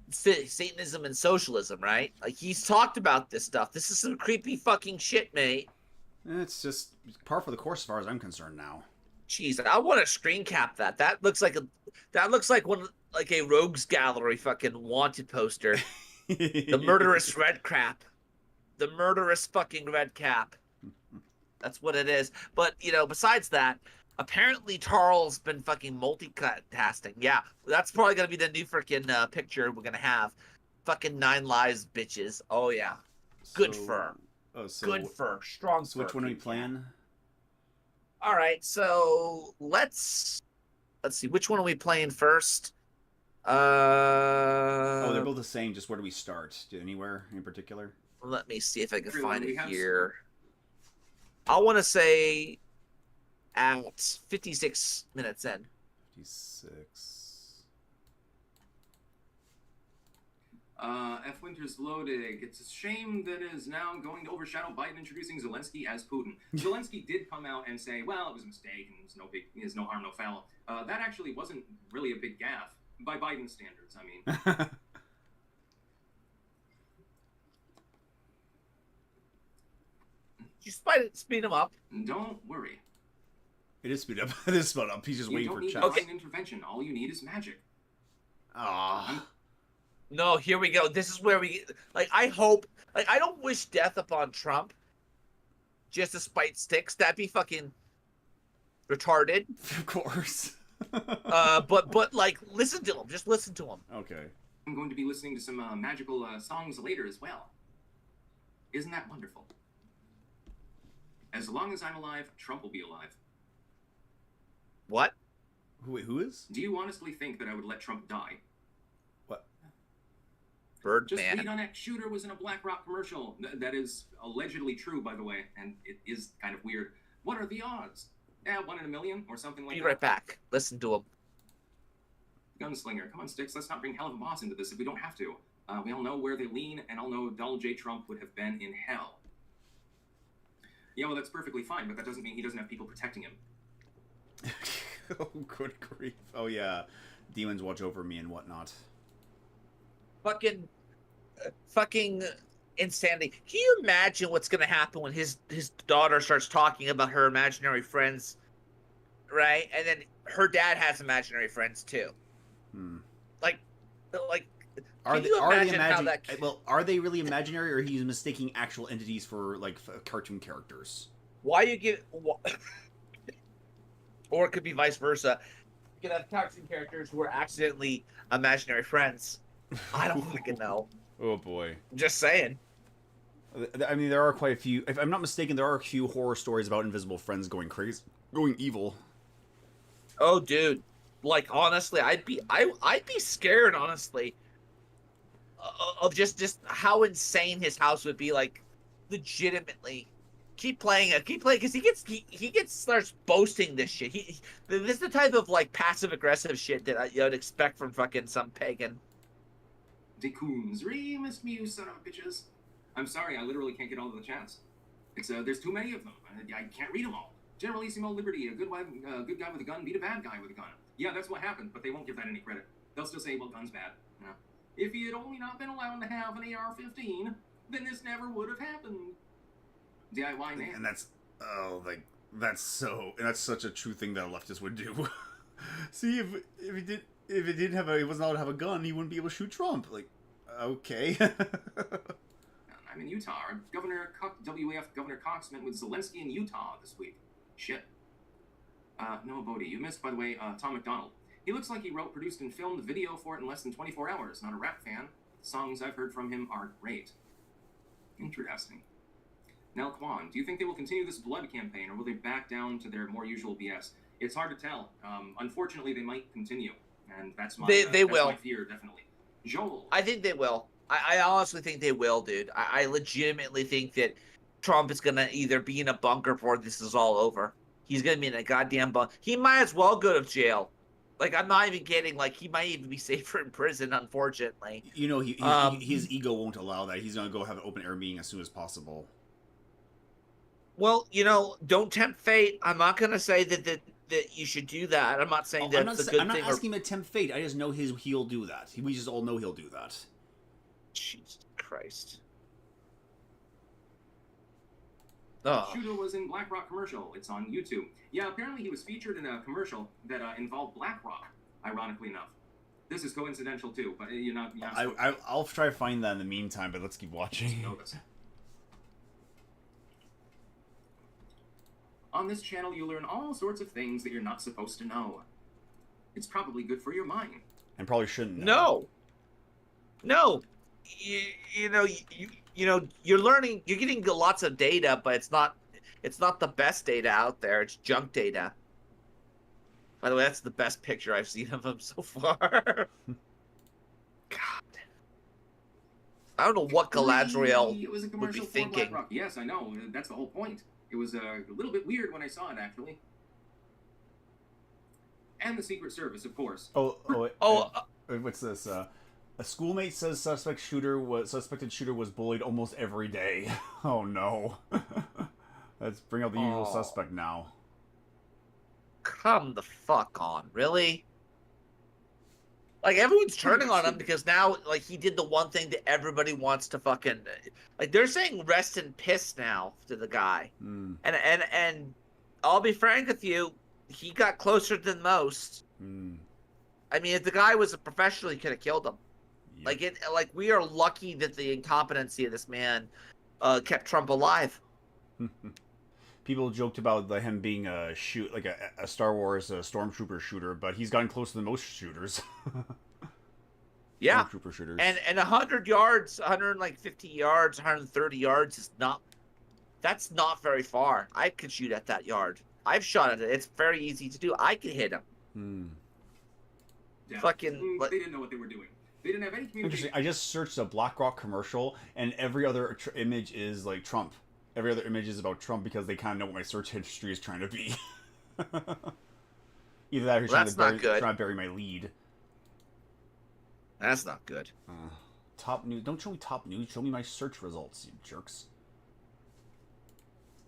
Satanism and socialism, right? Like, he's talked about this stuff. This is some creepy fucking shit, mate. It's just par for the course as far as I'm concerned now. Jeez, I want to screen cap that. That looks like a rogues gallery fucking wanted poster. The murderous red crap. The murderous fucking red cap. That's what it is. But, besides that, apparently Charles been fucking multicasting. Yeah, that's probably going to be the new freaking picture we're going to have. Fucking 9 lives, bitches. Oh, yeah. Good fur. Good fur. Strong So fur. which one are we playing? All right, so let's see. Which one are we playing first? Oh, they're both the same. Just where do we start? Anywhere in particular? Let me see if I can Everyone, find we it have here. I want to say at 56 minutes in. 56. F. Winters loading. It's a shame that it is now going to overshadow Biden introducing Zelensky as Putin. Zelensky did come out and say, well, it was a mistake and there's no harm, no foul. That actually wasn't really a big gaffe by Biden standards, I mean. You speed him up. Don't worry. It is speed up. It is sped up. He's just You waiting don't for need chat. divine intervention. All you need is magic. Ah. No, here we go. This is where I hope, I don't wish death upon Trump just to spite sticks. That'd be fucking retarded. Of course. But listen to him. Just listen to him. Okay. I'm going to be listening to some magical songs later as well. Isn't that wonderful? As long as I'm alive, Trump will be alive. What? Wait, who is? Do you honestly think that I would let Trump die? What? Just Birdman. read on X Shooter was in a BlackRock commercial. That is allegedly true, by the way, and it is kind of weird. What are the odds? 1 in a million or something like Be that. right back. Listen to him. Gunslinger, come on, Sticks. Let's not bring Hell of a Boss into this if we don't have to. We all know where they lean, and all know Donald J. Trump would have been in hell. Yeah, well, that's perfectly fine, but that doesn't mean he doesn't have people protecting him. Oh, good grief. Oh, yeah. Demons watch over me and whatnot. Fucking insanity. Can you imagine what's going to happen when his daughter starts talking about her imaginary friends, right? And then her dad has imaginary friends too. Like, Are can they, you are they imagine how that? Well, are they really imaginary, or he's mistaking actual entities for like cartoon characters? Why you give? Or it could be vice versa. You could have cartoon characters who are accidentally imaginary friends. I don't fucking know. Oh boy. I'm just saying. I mean, there are quite a few. If I'm not mistaken, there are a few horror stories about invisible friends going crazy, going evil. Oh, dude. Like, honestly, I'd be scared, honestly, of just how insane his house would be. Like, legitimately, keep playing it, because he gets starts boasting this shit. This is the type of like passive aggressive shit that I'd expect from fucking some pagan. De Coons, missed me, you son of bitches. I'm sorry, I literally can't get all of the chats. It's there's too many of them. I can't read them all. Generalissimo Liberty, a good guy with a gun beat a bad guy with a gun. Yeah, that's what happened, but they won't give that any credit. They'll still say, well, gun's bad. Yeah. If he had only not been allowed to have an AR-15, then this never would have happened. DIY man. And that's that's such a true thing that a leftist would do. See, if he wasn't allowed to have a gun, he wouldn't be able to shoot Trump. Like, okay. I'm in Utah. WAF Governor Cox met with Zelensky in Utah this week. Shit. Noah Bodie, you missed, by the way, Tom McDonald. He looks like he wrote, produced, and filmed the video for it in less than 24 hours. Not a rap fan. The songs I've heard from him are great. Interesting. Nell Kwan, do you think they will continue this blood campaign, or will they back down to their more usual BS? It's hard to tell. Unfortunately, they might continue, and that's my will. my fear, definitely. Joel, I think they will. I honestly think they will, dude. I legitimately think that Trump is gonna either be in a bunker before this is all over. He's gonna be in a goddamn bunker. He might as well go to jail. Like, I'm not even kidding. Like, he might even be safer in prison, unfortunately. You know, his ego won't allow that. He's gonna go have an open air meeting as soon as possible. Well, don't tempt fate. I'm not gonna say that you should do that. I'm not saying that's a good thing. I'm not asking him to tempt fate. I just know he'll do that. We just all know he'll do that. Jesus Christ. Oh. Shooter was in BlackRock commercial. It's on YouTube. Yeah, apparently he was featured in a commercial that involved BlackRock, ironically enough. This is coincidental too, but you're not I'll try to find that in the meantime, but let's keep watching. On this channel, you learn all sorts of things that you're not supposed to know. It's probably good for your mind. And probably shouldn't know. No. You're learning, you're getting lots of data, but it's not the best data out there. It's junk data. By the way, that's the best picture I've seen of him so far. God. I don't know what Galadriel would be thinking. BlackRock. Yes, I know. That's the whole point. It was a little bit weird when I saw it, actually. And the Secret Service, of course. What's this? A schoolmate says suspected shooter was bullied almost every day. Oh no. Let's bring out the usual suspect now. Come the fuck on, really? Like, everyone's turning on him because now, like, he did the one thing that everybody wants to fucking, like, they're saying rest in piss now to the guy. And I'll be frank with you, he got closer than most. I mean, if the guy was a professional, he could have killed him. Yep. Like, we are lucky that the incompetency of this man kept Trump alive. People joked about him being a Star Wars stormtrooper shooter, but he's gotten closer than most shooters. Yeah, stormtrooper shooters. And 100 yards, 150 yards, 130 yards that's not very far. I could shoot at that yard. I've shot at it. It's very easy to do. I could hit him. Yeah. Fucking. They didn't know what they were doing. They didn't have any communication. Interesting. I just searched a BlackRock commercial, and every other image is like Trump. Every other image is about Trump because they kind of know what my search history is trying to be. Either that or trying to bury my lead. That's not good. Top news. Don't show me top news. Show me my search results, you jerks.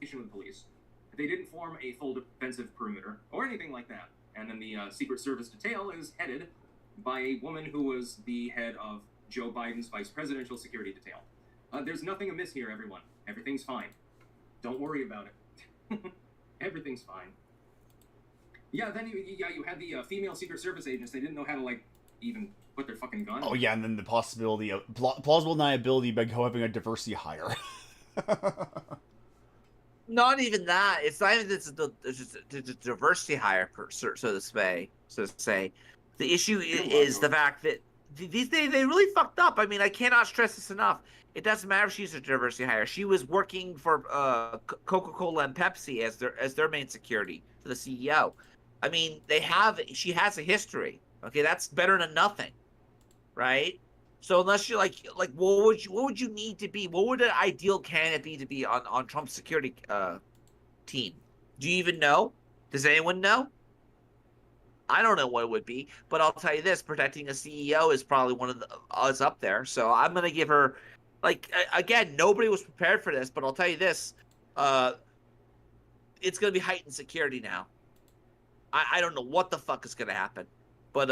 With police. They didn't form a full defensive perimeter or anything like that. And then the Secret Service detail is headed by a woman who was the head of Joe Biden's vice presidential security detail. There's nothing amiss here, everyone. Everything's fine. Don't worry about it. Everything's fine. Yeah, then you had the female Secret Service agents. They didn't know how to, like, even put their fucking gun. Oh, yeah, and then the possibility of plausible deniability by having a diversity hire. Not even that. It's not even the diversity hire, so to say. The issue is the fact that these days they really fucked up. I mean, I cannot stress this enough. It doesn't matter if she's a diversity hire. She was working for Coca-Cola and Pepsi as their main security for the CEO. I mean, she has a history. Okay, that's better than nothing, right? So unless you're like, what would you need to be? What would an ideal candidate be to be on Trump's security team? Do you even know? Does anyone know? I don't know what it would be, but I'll tell you this: protecting a CEO is probably one of the us up there. So I'm gonna give her, like, again, nobody was prepared for this, but I'll tell you this: uh, it's gonna be heightened security now. I don't know what the fuck is gonna happen, but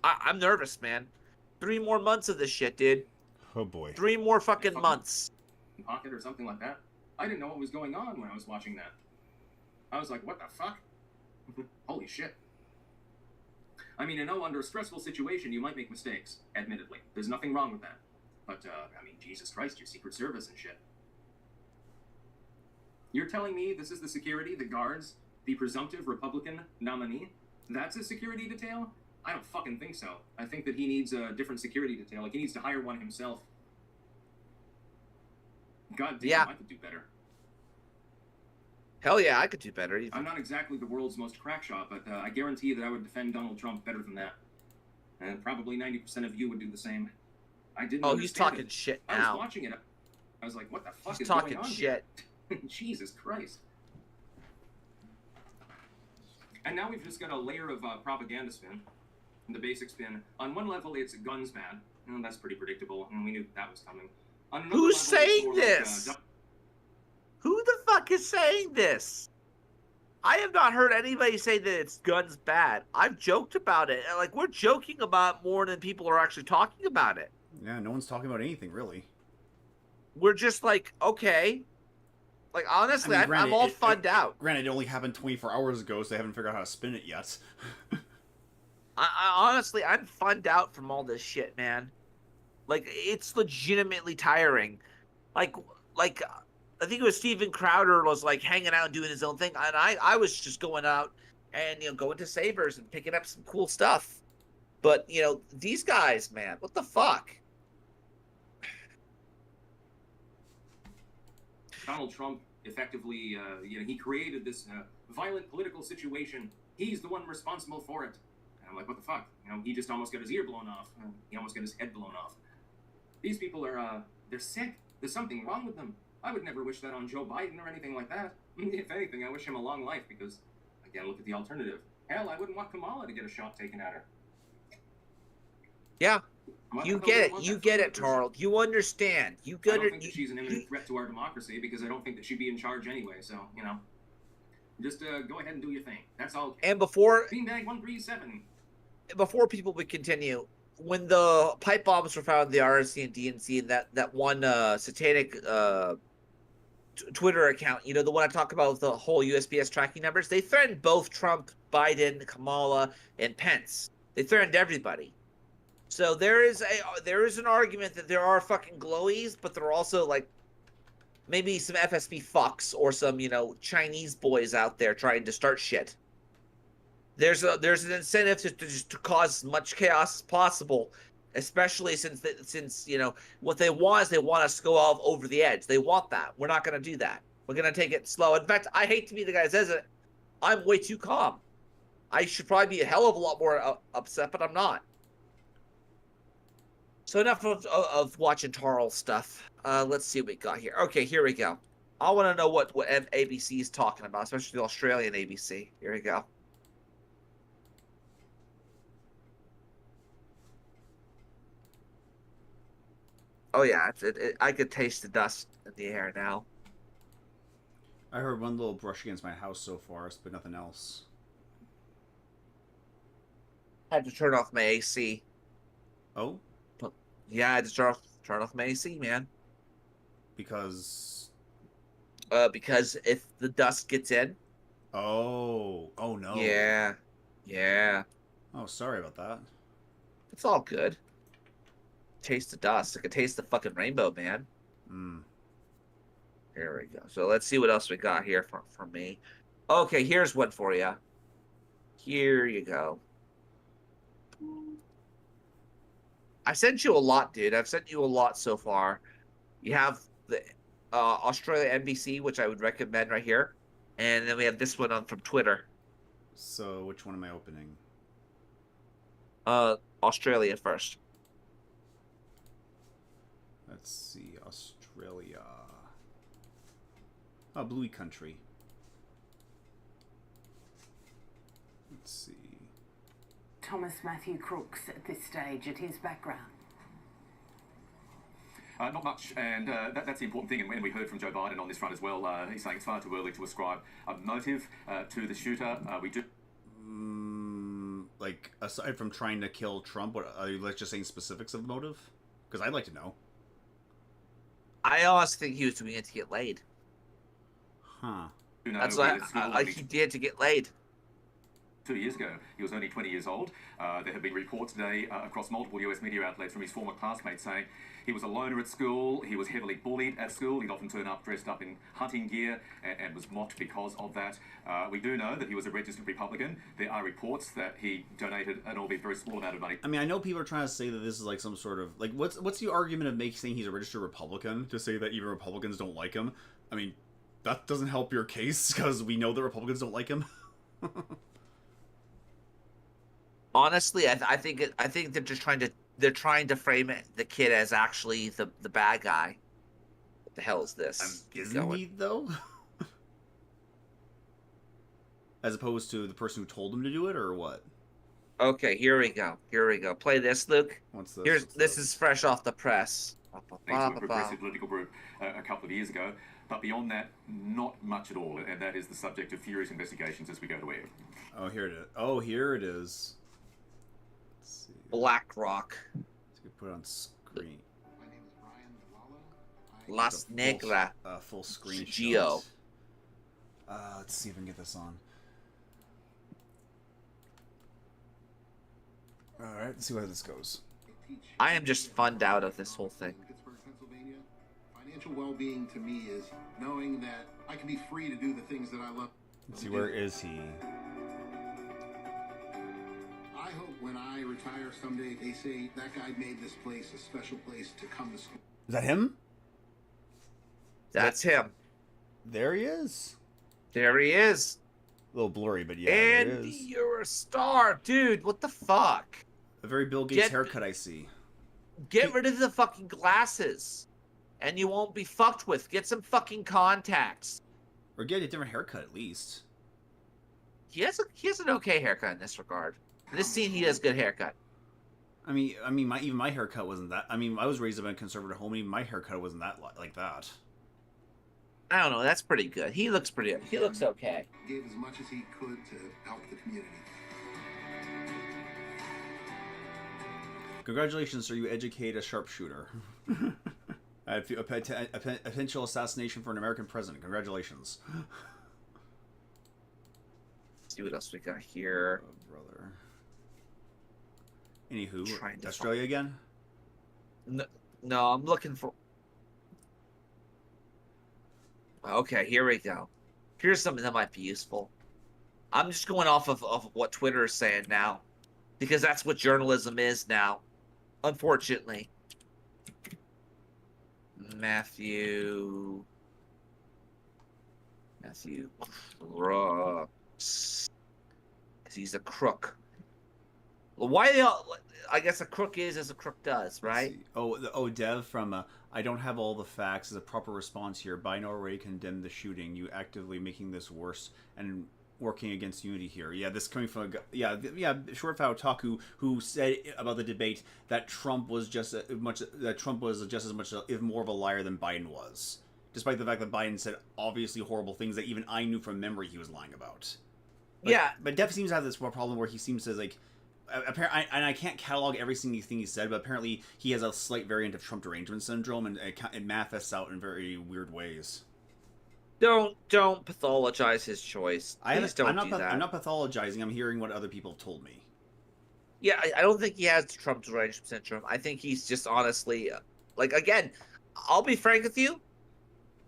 I'm nervous, man. 3 more months of this shit, dude. Oh boy. 3 more fucking months. Pocket or something like that. I didn't know what was going on when I was watching that. I was like, what the fuck? Holy shit. I mean, I know under a stressful situation you might make mistakes, admittedly. There's nothing wrong with that. But, I mean, Jesus Christ, your Secret Service and shit. You're telling me this is the security that guards the presumptive Republican nominee? That's a security detail? I don't fucking think so. I think that he needs a different security detail. Like, he needs to hire one himself. God damn, Yeah. I could do better. Hell yeah, I could do better. I'm not exactly the world's most crack shot, but I guarantee that I would defend Donald Trump better than that. And probably 90% of you would do the same. I didn't Oh, he's understand talking it. shit I was now. watching it. I was like, what the fuck He's is talking going on shit. here? Jesus Christ. And now we've just got a layer of propaganda spin. And the basic spin. On one level, it's guns bad. And that's pretty predictable, and we knew that was coming. On another Who's level, it's saying more this? Like, Who the fuck is saying this? I have not heard anybody say that it's guns bad. I've joked about it. Like, we're joking about more than people are actually talking about it. Yeah, no one's talking about anything really. We're just like, okay. Like, honestly, I mean, I'm all funned out. Granted, it only happened 24 hours ago, so they haven't figured out how to spin it yet. I honestly, I'm funned out from all this shit, man. Like, it's legitimately tiring. Like, I think it was Steven Crowder was like hanging out and doing his own thing, and I was just going out and going to Savers and picking up some cool stuff. But these guys, man, what the fuck? Donald Trump effectively, he created this violent political situation. He's the one responsible for it. And I'm like, what the fuck? He just almost got his ear blown off. He almost got his head blown off. These people are, they're sick. There's something wrong with them. I would never wish that on Joe Biden or anything like that. If anything, I wish him a long life because, again, look at the alternative. Hell, I wouldn't want Kamala to get a shot taken at her. Yeah, you get it. You You get it, Tarl. You understand. You I get don't it. think that she's an imminent threat to our democracy because I don't think that she'd be in charge anyway. So, just go ahead and do your thing. That's all. And before Beanbag 137. people would continue, when the pipe bombs were found in the RNC and DNC, and that one satanic Twitter account, the one I talk about with the whole USPS tracking numbers, they threatened both Trump, Biden, Kamala, and Pence. They threatened everybody. So there is an argument that there are fucking glowies, but there are also like maybe some FSB fucks or some Chinese boys out there trying to start shit. There's an incentive to cause as much chaos as possible, especially since what they want is they want us to go off over the edge. They want that. We're not going to do that. We're going to take it slow. In fact, I hate to be the guy that says it. I'm way too calm. I should probably be a hell of a lot more upset, but I'm not. So enough of watching Tarl stuff. Let's see what we got here. Okay, here we go. I want to know what ABC is talking about, especially the Australian ABC. Here we go. Oh yeah, I could taste the dust in the air now. I heard one little brush against my house so far, but nothing else. I had to turn off my AC. Oh? Yeah, I had to turn off my AC, man. Because if the dust gets in. Oh no. Yeah. Oh, sorry about that. It's all good. Taste the dust. I could taste the fucking rainbow, man. Here we go. So let's see what else we got here from me. Okay, here's one for you. Here you go. I sent you a lot, dude. I've sent you a lot so far. You have the Australia NBC, which I would recommend right here. And then we have this one from Twitter. So, which one am I opening? Australia first. Let's see, Australia. Oh, Bluey country. Let's see. Thomas Matthew Crooks at this stage at his background? Not much, and that's the important thing. And we heard from Joe Biden on this front as well. He's saying it's far too early to ascribe a motive to the shooter. We do. Like, aside from trying to kill Trump, what are you just saying specifics of the motive? Because I'd like to know. I honestly think he was doing it to get laid. Huh. That's what he did to get laid. 2 years ago. He was only 20 years old. There have been reports today across multiple US media outlets from his former classmates saying he was a loner at school, he was heavily bullied at school, he'd often turn up dressed up in hunting gear and was mocked because of that. We do know that he was a registered Republican. There are reports that he donated an albeit very small amount of money. I mean, I know people are trying to say that this is like some sort of... Like, what's the argument of saying he's a registered Republican to say that even Republicans don't like him? I mean, that doesn't help your case because we know that Republicans don't like him. Honestly, I think they're just trying to frame the kid as actually the bad guy. What the hell is this? Isn't he though? As opposed to the person who told him to do it, or what? Okay, here we go. Play this, Luke. What's this? This is fresh off the press. To a progressive political group a couple of years ago, but beyond that, not much at all, and that is the subject of furious investigations as we go to air. Oh, here it is. Oh, here it is. Let's see. BlackRock. Let's put it on screen. My name is Brian Dalala. Las Negra. Full screen. Geo. Let's see if I can get this on. All right, let's see how this goes. I am just funned out of this whole thing. Pittsburgh, Pennsylvania. Financial well-being to me is knowing that I can be free to do the things that I love. Let's see, where is he? I hope when I retire someday, they say that guy made this place a special place to come to school. Is that him? That's him. There he is. There he is. A little blurry, but yeah, And there it is. you're a star, dude. What the fuck? A very Bill Gates haircut, I see. Get rid of the fucking glasses, and you won't be fucked with. Get some fucking contacts. Or get a different haircut, at least. He has an okay haircut in this regard. In this scene, he has good haircut. I mean, even my haircut wasn't that. I mean, I was raised up in a conservative home, and even my haircut wasn't that like that. I don't know. That's pretty good. He looks okay. Gave as much as he could to help the community. Congratulations, sir. You educate a sharpshooter. A potential assassination for an American president. Congratulations. Let's see what else we got here. Oh, brother. Anywho, Trying to Australia again? No, I'm looking for... Okay, here we go. Here's something that might be useful. I'm just going off of what Twitter is saying now, because that's what journalism is now, unfortunately. Matthew Crooks. He's a crook. Well, why they all... I guess a crook is as a crook does, right? Dev from I don't have all the facts is a proper response here. Biden already condemned the shooting. You actively making this worse and working against unity here. Yeah, this coming from Shortfire Otaku, who said about the debate that Trump was just as much, if more of a liar than Biden was, despite the fact that Biden said obviously horrible things that even I knew from memory he was lying about. But Dev seems to have this problem where he seems to like. Apparently, and I can't catalog every single thing he said, but apparently he has a slight variant of Trump derangement syndrome, and it manifests out in very weird ways. Don't pathologize his choice. Please don't do that. I'm not pathologizing. I'm hearing what other people have told me. Yeah, I don't think he has Trump derangement syndrome. I think he's just honestly, like, again, I'll be frank with you.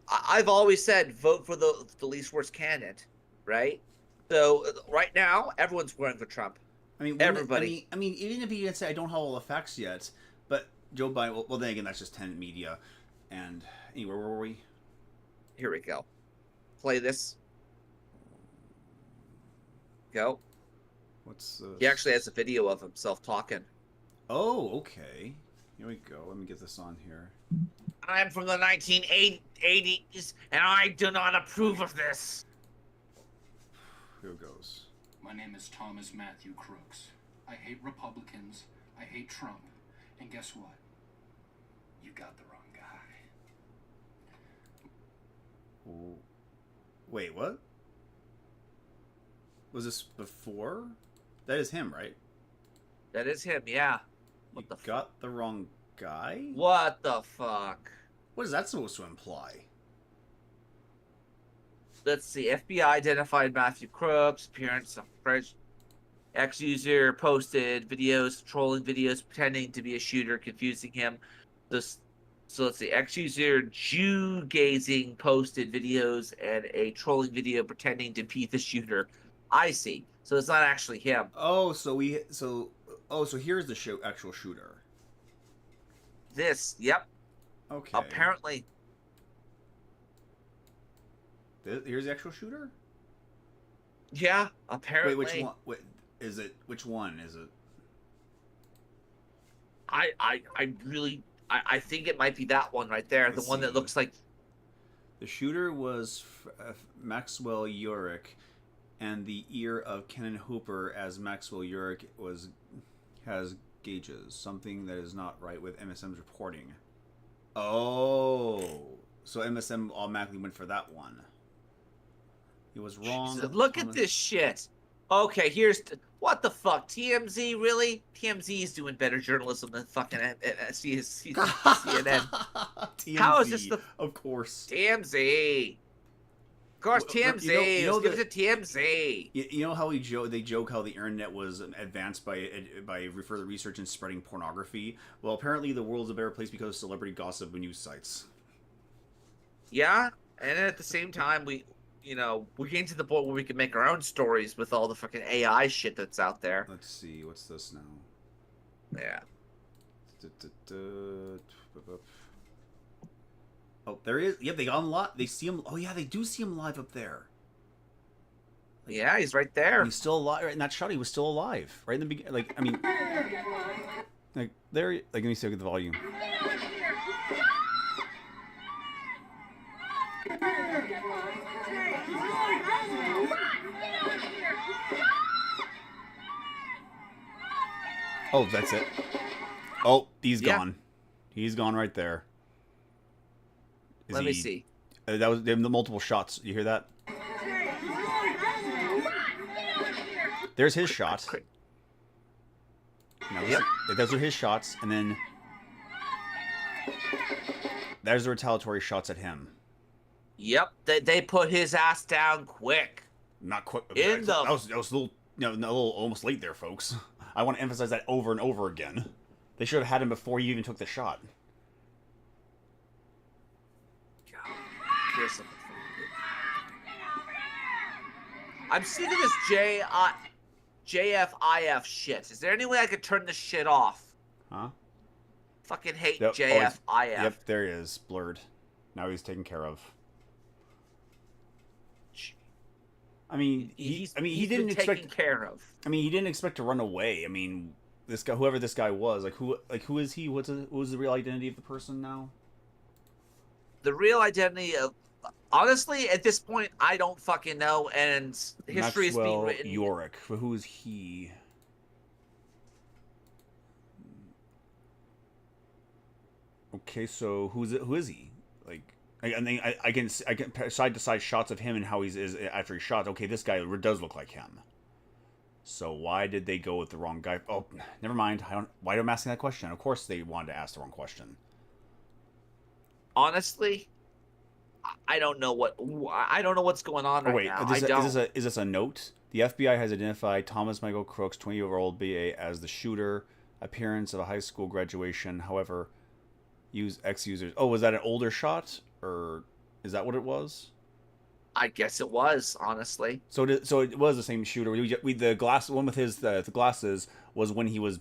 I've always said vote for the least worst candidate, right? So right now, everyone's voting for Trump. I mean, everybody. I mean, even if he didn't say I don't have all the facts yet, but Joe Biden. Well, then again, that's just tenant media. And anyway, where were we? Here we go. Play this. Go. What's? He actually has a video of himself talking. Oh, okay. Here we go. Let me get this on here. I'm from the 1980s, and I do not approve of this. Here it goes. My name is Thomas Matthew Crooks. I hate Republicans. I hate Trump. And guess what? You got the wrong guy. Oh. Wait, what? Was this before? That is him, right? That is him, yeah. What You the got the wrong guy? What the fuck? What is that supposed to imply? Let's see. FBI identified Matthew Crooks' appearance of French ex-user posted videos, trolling videos, pretending to be a shooter, confusing him. So let's see. Ex-user Jew-gazing posted videos and a trolling video pretending to be the shooter. I see. So it's not actually him. Oh, so here's the actual shooter. Yep. Okay. Apparently. Here's the actual shooter? Yeah, apparently. Wait, which one? Wait, is it? Which one is it? I think it might be that one right there. Let's the one that see. looks like. The shooter was Maxwell Yorick, and the ear of Kenan Hooper as Maxwell Yorick has gauges, something that is not right with MSM's reporting. Oh, so MSM automatically went for that one. He was wrong. Jesus, look at this shit. Okay, what the fuck? TMZ, really? TMZ is doing better journalism than fucking CNN. TMZ, How is this the... Of course. TMZ. Of course, TMZ. You know Give it to TMZ. You know how they joke how the internet was advanced by further research and spreading pornography? Well, apparently the world's a better place because of celebrity gossip and news sites. Yeah, and at the same time, we're getting to the point where we can make our own stories with all the fucking AI shit that's out there. Let's see, what's this now? Yeah. Oh, there he is. Yep, they got him live. They see him. Oh yeah, they do see him live up there. Yeah, he's right there. He's still alive. Right in that shot, he was still alive. Right in the beginning. Like, I mean, like there. Like, let me see. Look at the volume. Oh, that's it. Oh, he's gone. He's gone right there. Let me see. That was the multiple shots. You hear that? There's his shot. Now, those are his shots, and then there's the retaliatory shots at him. Yep, they put his ass down quick. Not quick. That was a little, a little almost late there, folks. I want to emphasize that over and over again. They should have had him before he even took the shot. I'm sick of this JFIF shit. Is there any way I could turn this shit off? Huh? Fucking hate Yep. JFIF. Yep, there he is, blurred. Now he's taken care of. I mean, he didn't expect taken care of. I mean, he didn't expect to run away. I mean, this guy, whoever this guy was, who is he? Who's the real identity of the person now? The real identity of, honestly, at this point, I don't fucking know, and history is being written. Yorick. Who is he? Okay, so who is he? Like, I can side to side shots of him and how is after he shot. Okay, this guy does look like him. So why did they go with the wrong guy? Oh, never mind. Why am I asking that question? Of course they wanted to ask the wrong question. Honestly, I don't know what's going on right now. Is this a note? The FBI has identified Thomas Michael Crooks, 20-year-old BA, as the shooter. Appearance of a high school graduation. However, ex-users. Oh, was that an older shot, or is that what it was? I guess it was, honestly. So it was the same shooter. The one with his the glasses was when he was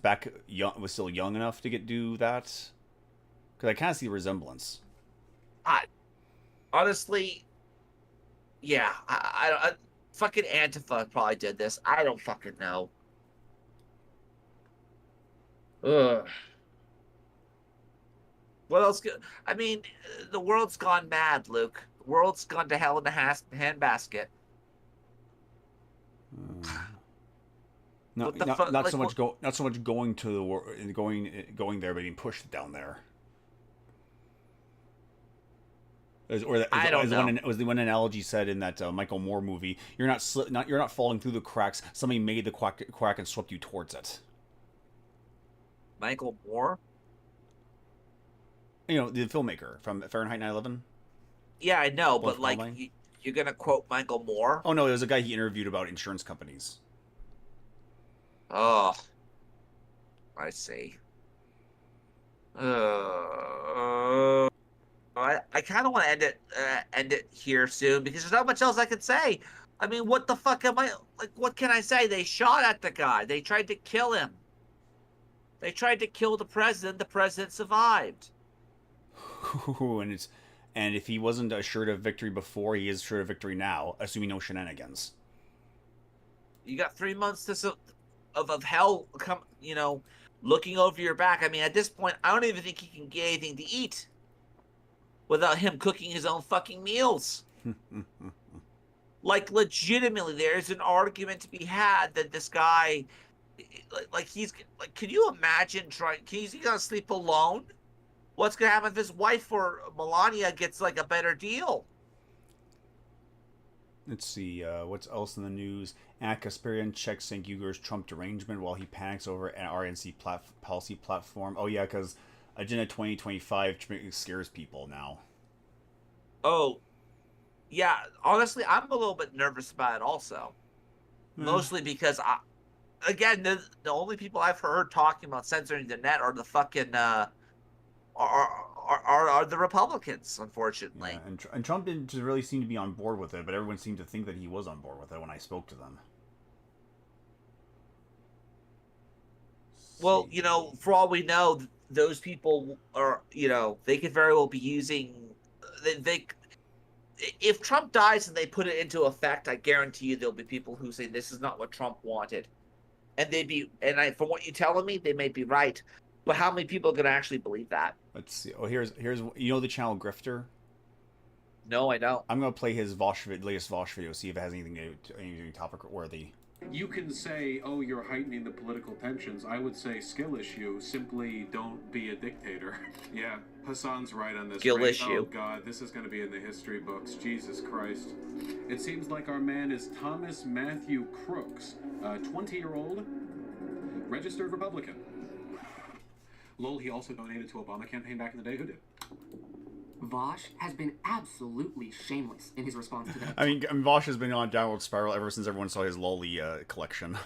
was still young enough to do that. Because I kind of see the resemblance. Honestly, yeah. I fucking Antifa probably did this. I don't fucking know. Ugh. What else? I mean, the world's gone mad, Luke. The world's gone to hell in a handbasket. No, What the not fuck? not Like, so much what? not so much going to the going there, but being pushed down there. I don't know. Was the one analogy said in that Michael Moore movie? You're you're not falling through the cracks. Somebody made the crack and swept you towards it. Michael Moore? You know, the filmmaker from Fahrenheit 9/11. Yeah, I know, Blood but from like, Columbine? you're gonna quote Michael Moore? Oh no, it was a guy he interviewed about insurance companies. Oh, I see. I kind of want to end it here soon because there's not much else I could say. I mean, what the fuck am I like? What can I say? They shot at the guy. They tried to kill him. They tried to kill the president. The president survived. And if he wasn't assured of victory before, he is assured of victory now, assuming no shenanigans. You got 3 months of hell come, looking over your back. I mean, at this point, I don't even think he can get anything to eat without him cooking his own fucking meals. Like, legitimately, there's an argument to be had that this guy, he's like, can you imagine he's gonna sleep alone? What's gonna happen if his wife or Melania gets like a better deal? Let's see, what's else in the news? Anna Kasparian checks St. Uyghur's Trump derangement while he panics over an RNC policy platform. Oh yeah, because Agenda 2025 scares people now. Oh, yeah. Honestly, I'm a little bit nervous about it also. Mostly because again, the only people I've heard talking about censoring the net are the fucking are the Republicans, unfortunately. Yeah, and Trump didn't really seem to be on board with it, but everyone seemed to think that he was on board with it when I spoke to them. Well, for all we know, those people are, they could very well be using they if Trump dies and they put it into effect, I guarantee you there'll be people who say this is not what Trump wanted. And from what you're telling me, they may be right. But how many people are going to actually believe that? Let's see. Oh, here's the channel Grifter. No, I don't. I'm gonna play his latest Vosh video, see if it has anything topic worthy. You can say, oh, you're heightening the political tensions. I would say skill issue. Simply don't be a dictator. Yeah, Hassan's right on this. Skill right? issue. Oh God, this is going to be in the history books. Jesus Christ. It seems like our man is Thomas Matthew Crooks, a 20-year-old registered Republican. Lol, he also donated to Obama campaign back in the day. Who did? Vosh has been absolutely shameless in his response to that. I mean, Vosh has been on a downward spiral ever since everyone saw his lolly collection.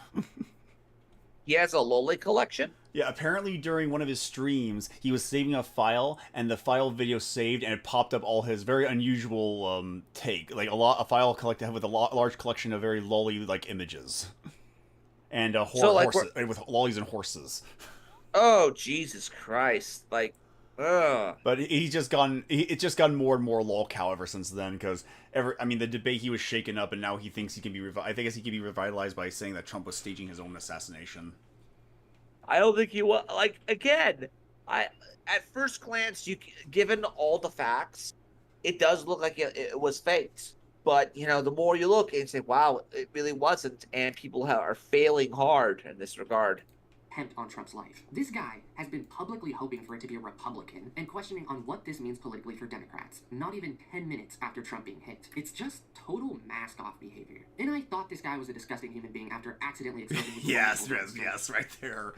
He has a lolly collection? Yeah, apparently during one of his streams, he was saving a file, and the file video saved, and it popped up all his very unusual take, like a file collected with a large collection of very lolly-like images, and horses with lollies and horses. Oh, Jesus Christ! Like, ugh. But it's just gotten more and more lolcow ever since then, because the debate, he was shaken up, and now he thinks he can be I think he can be revitalized by saying that Trump was staging his own assassination. I don't think he was. Like, again, at first glance, given all the facts, it does look like it was faked. But the more you look and say, wow, it really wasn't, and people are failing hard in this regard. On Trump's life. This guy has been publicly hoping for it to be a Republican and questioning on what this means politically for Democrats, not even 10 minutes after Trump being hit. It's just total mask-off behavior. And I thought this guy was a disgusting human being after accidentally exposing his yes, right there.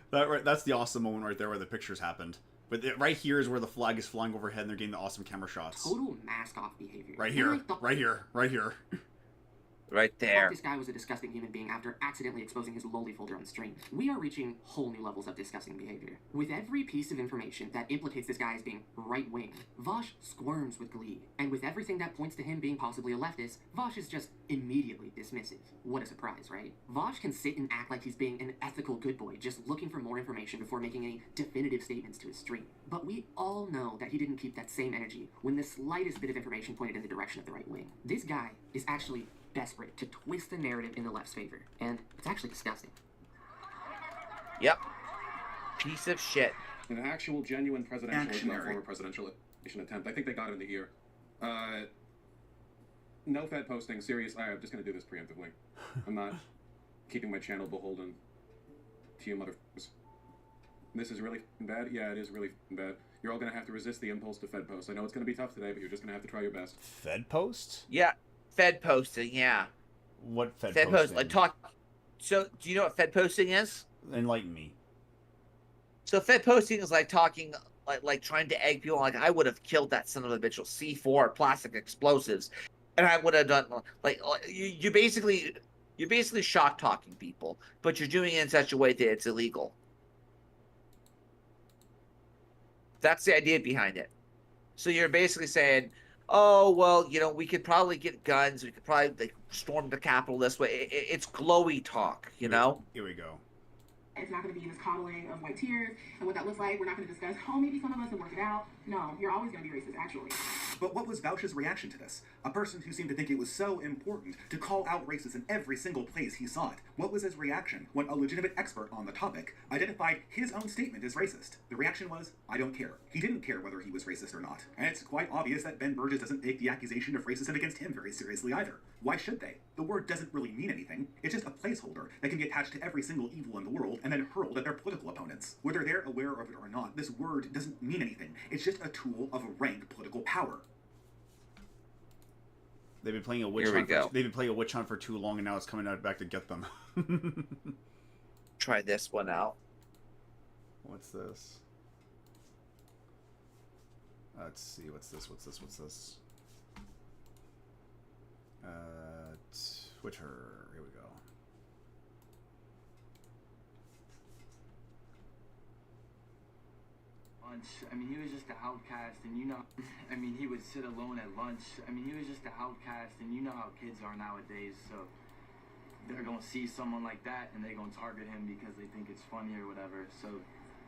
That's the awesome moment right there where the pictures happened. But right here is where the flag is flying overhead and they're getting the awesome camera shots. Total mask-off behavior. Right here. Right there. This guy was a disgusting human being after accidentally exposing his lolly folder on stream. We are reaching whole new levels of disgusting behavior. With every piece of information that implicates this guy as being right-wing, Vosh squirms with glee. And with everything that points to him being possibly a leftist, Vosh is just immediately dismissive. What a surprise, right? Vosh can sit and act like he's being an ethical good boy, just looking for more information before making any definitive statements to his stream. But we all know that he didn't keep that same energy when the slightest bit of information pointed in the direction of the right wing. This guy is actually desperate to twist the narrative in the left's favor, and it's actually disgusting. Yep. Piece of shit. An actual, genuine presidential, Actionary. former presidential attempt. I think they got it in the ear. No Fed posting. Serious. I'm just going to do this preemptively. I'm not keeping my channel beholden to you motherfuckers. This is really bad. Yeah, it is really bad. You're all going to have to resist the impulse to Fed post. I know it's going to be tough today, but you're just going to have to try your best. Fed post? Yeah. Fed posting, yeah. What Fed Fed posting? post, like talk. So, do you know what Fed posting is? Enlighten me. So, Fed posting is like talking, like trying to egg people. Like, I would have killed that son of a bitch with C4 plastic explosives, and I would have done like you basically shock talking people, but you're doing it in such a way that it's illegal. That's the idea behind it. So you're basically saying, oh, well, you know, we could probably get guns. We could probably like, storm the Capitol this way. It's glowy talk, you know? Here we go. It's not going to be this coddling of white tears and what that looks like. We're not going to discuss, oh, maybe some of us can work it out. No, you're always going to be racist, actually. But what was Vouch's reaction to this? A person who seemed to think it was so important to call out racism in every single place he saw it. What was his reaction when a legitimate expert on the topic identified his own statement as racist? The reaction was, I don't care. He didn't care whether he was racist or not. And it's quite obvious that Ben Burgess doesn't take the accusation of racism against him very seriously either. Why should they? The word doesn't really mean anything. It's just a placeholder that can be attached to every single evil in the world and then hurled at their political opponents. Whether they're aware of it or not, this word doesn't mean anything. It's just a tool of rank political power. They've been playing a witch hunt. They've been playing a witch hunt for too long, and now it's coming out back to get them. Try this one out. What's this? Let's see. What's this? Twitter. Here we go. Lunch. I mean, he was just an outcast, and you know, I mean, he would sit alone at lunch. I mean, he was just an outcast, and you know how kids are nowadays, so they're gonna see someone like that, and they're gonna target him because they think it's funny or whatever. So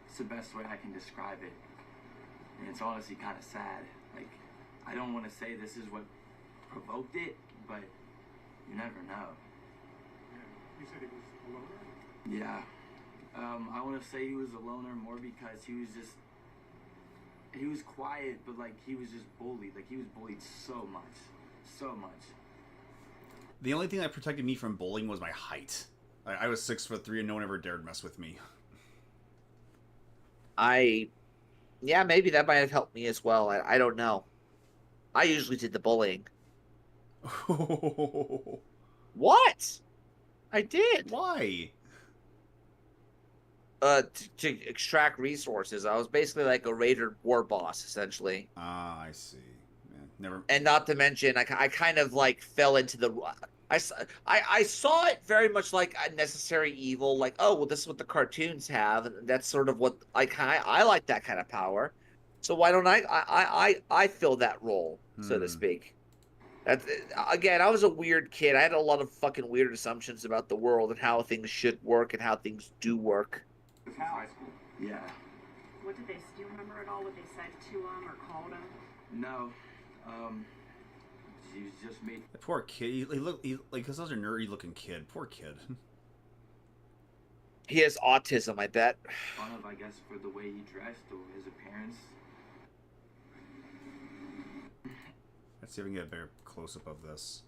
it's the best way I can describe it, and it's honestly kind of sad. Like, I don't want to say this is what provoked it, but you never know. Yeah. You said he was a loner? Yeah. I want to say he was a loner more because he was quiet, but like he was just bullied. Like he was bullied so much. The only thing that protected me from bullying was my height. I was 6'3", and no one ever dared mess with me. Yeah, maybe that might have helped me as well. I don't know. I usually did the bullying. What? I did. Why? To extract resources. I was basically like a raider war boss, essentially. Ah, I see. Yeah, never. And not to mention, I kind of like fell into the. I saw it very much like a necessary evil. Like, oh well, this is what the cartoons have, and that's sort of what I like that kind of power. So why don't I fill that role, so to speak? That's, again, I was a weird kid. I had a lot of fucking weird assumptions about the world and how things should work and how things do work. High school. Yeah. What did they, do you remember at all what they said to him or called him? No. He was just me. That poor kid. He like such a nerdy looking kid. Poor kid. He has autism, I bet. Fun of, I guess, for the way he dressed or his appearance. Let's see if we can get a better close up of this.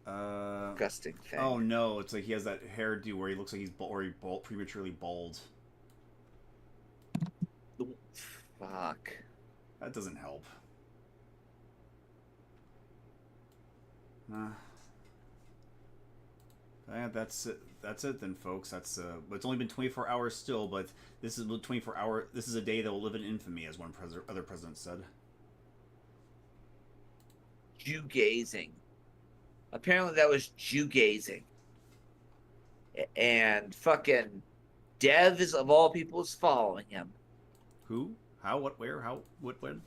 Disgusting thing. Oh no! It's like he has that hairdo where he looks like he's prematurely bald. Fuck. That doesn't help. Yeah, that's it. That's it then, folks. That's it's only been 24 hours still, but this is 24 hour. This is a day that will live in infamy, as one other president said. Jew gazing. Apparently that was Jew gazing. And fucking Dev is of all people is following him. Who? How? What? Where? How? What? When?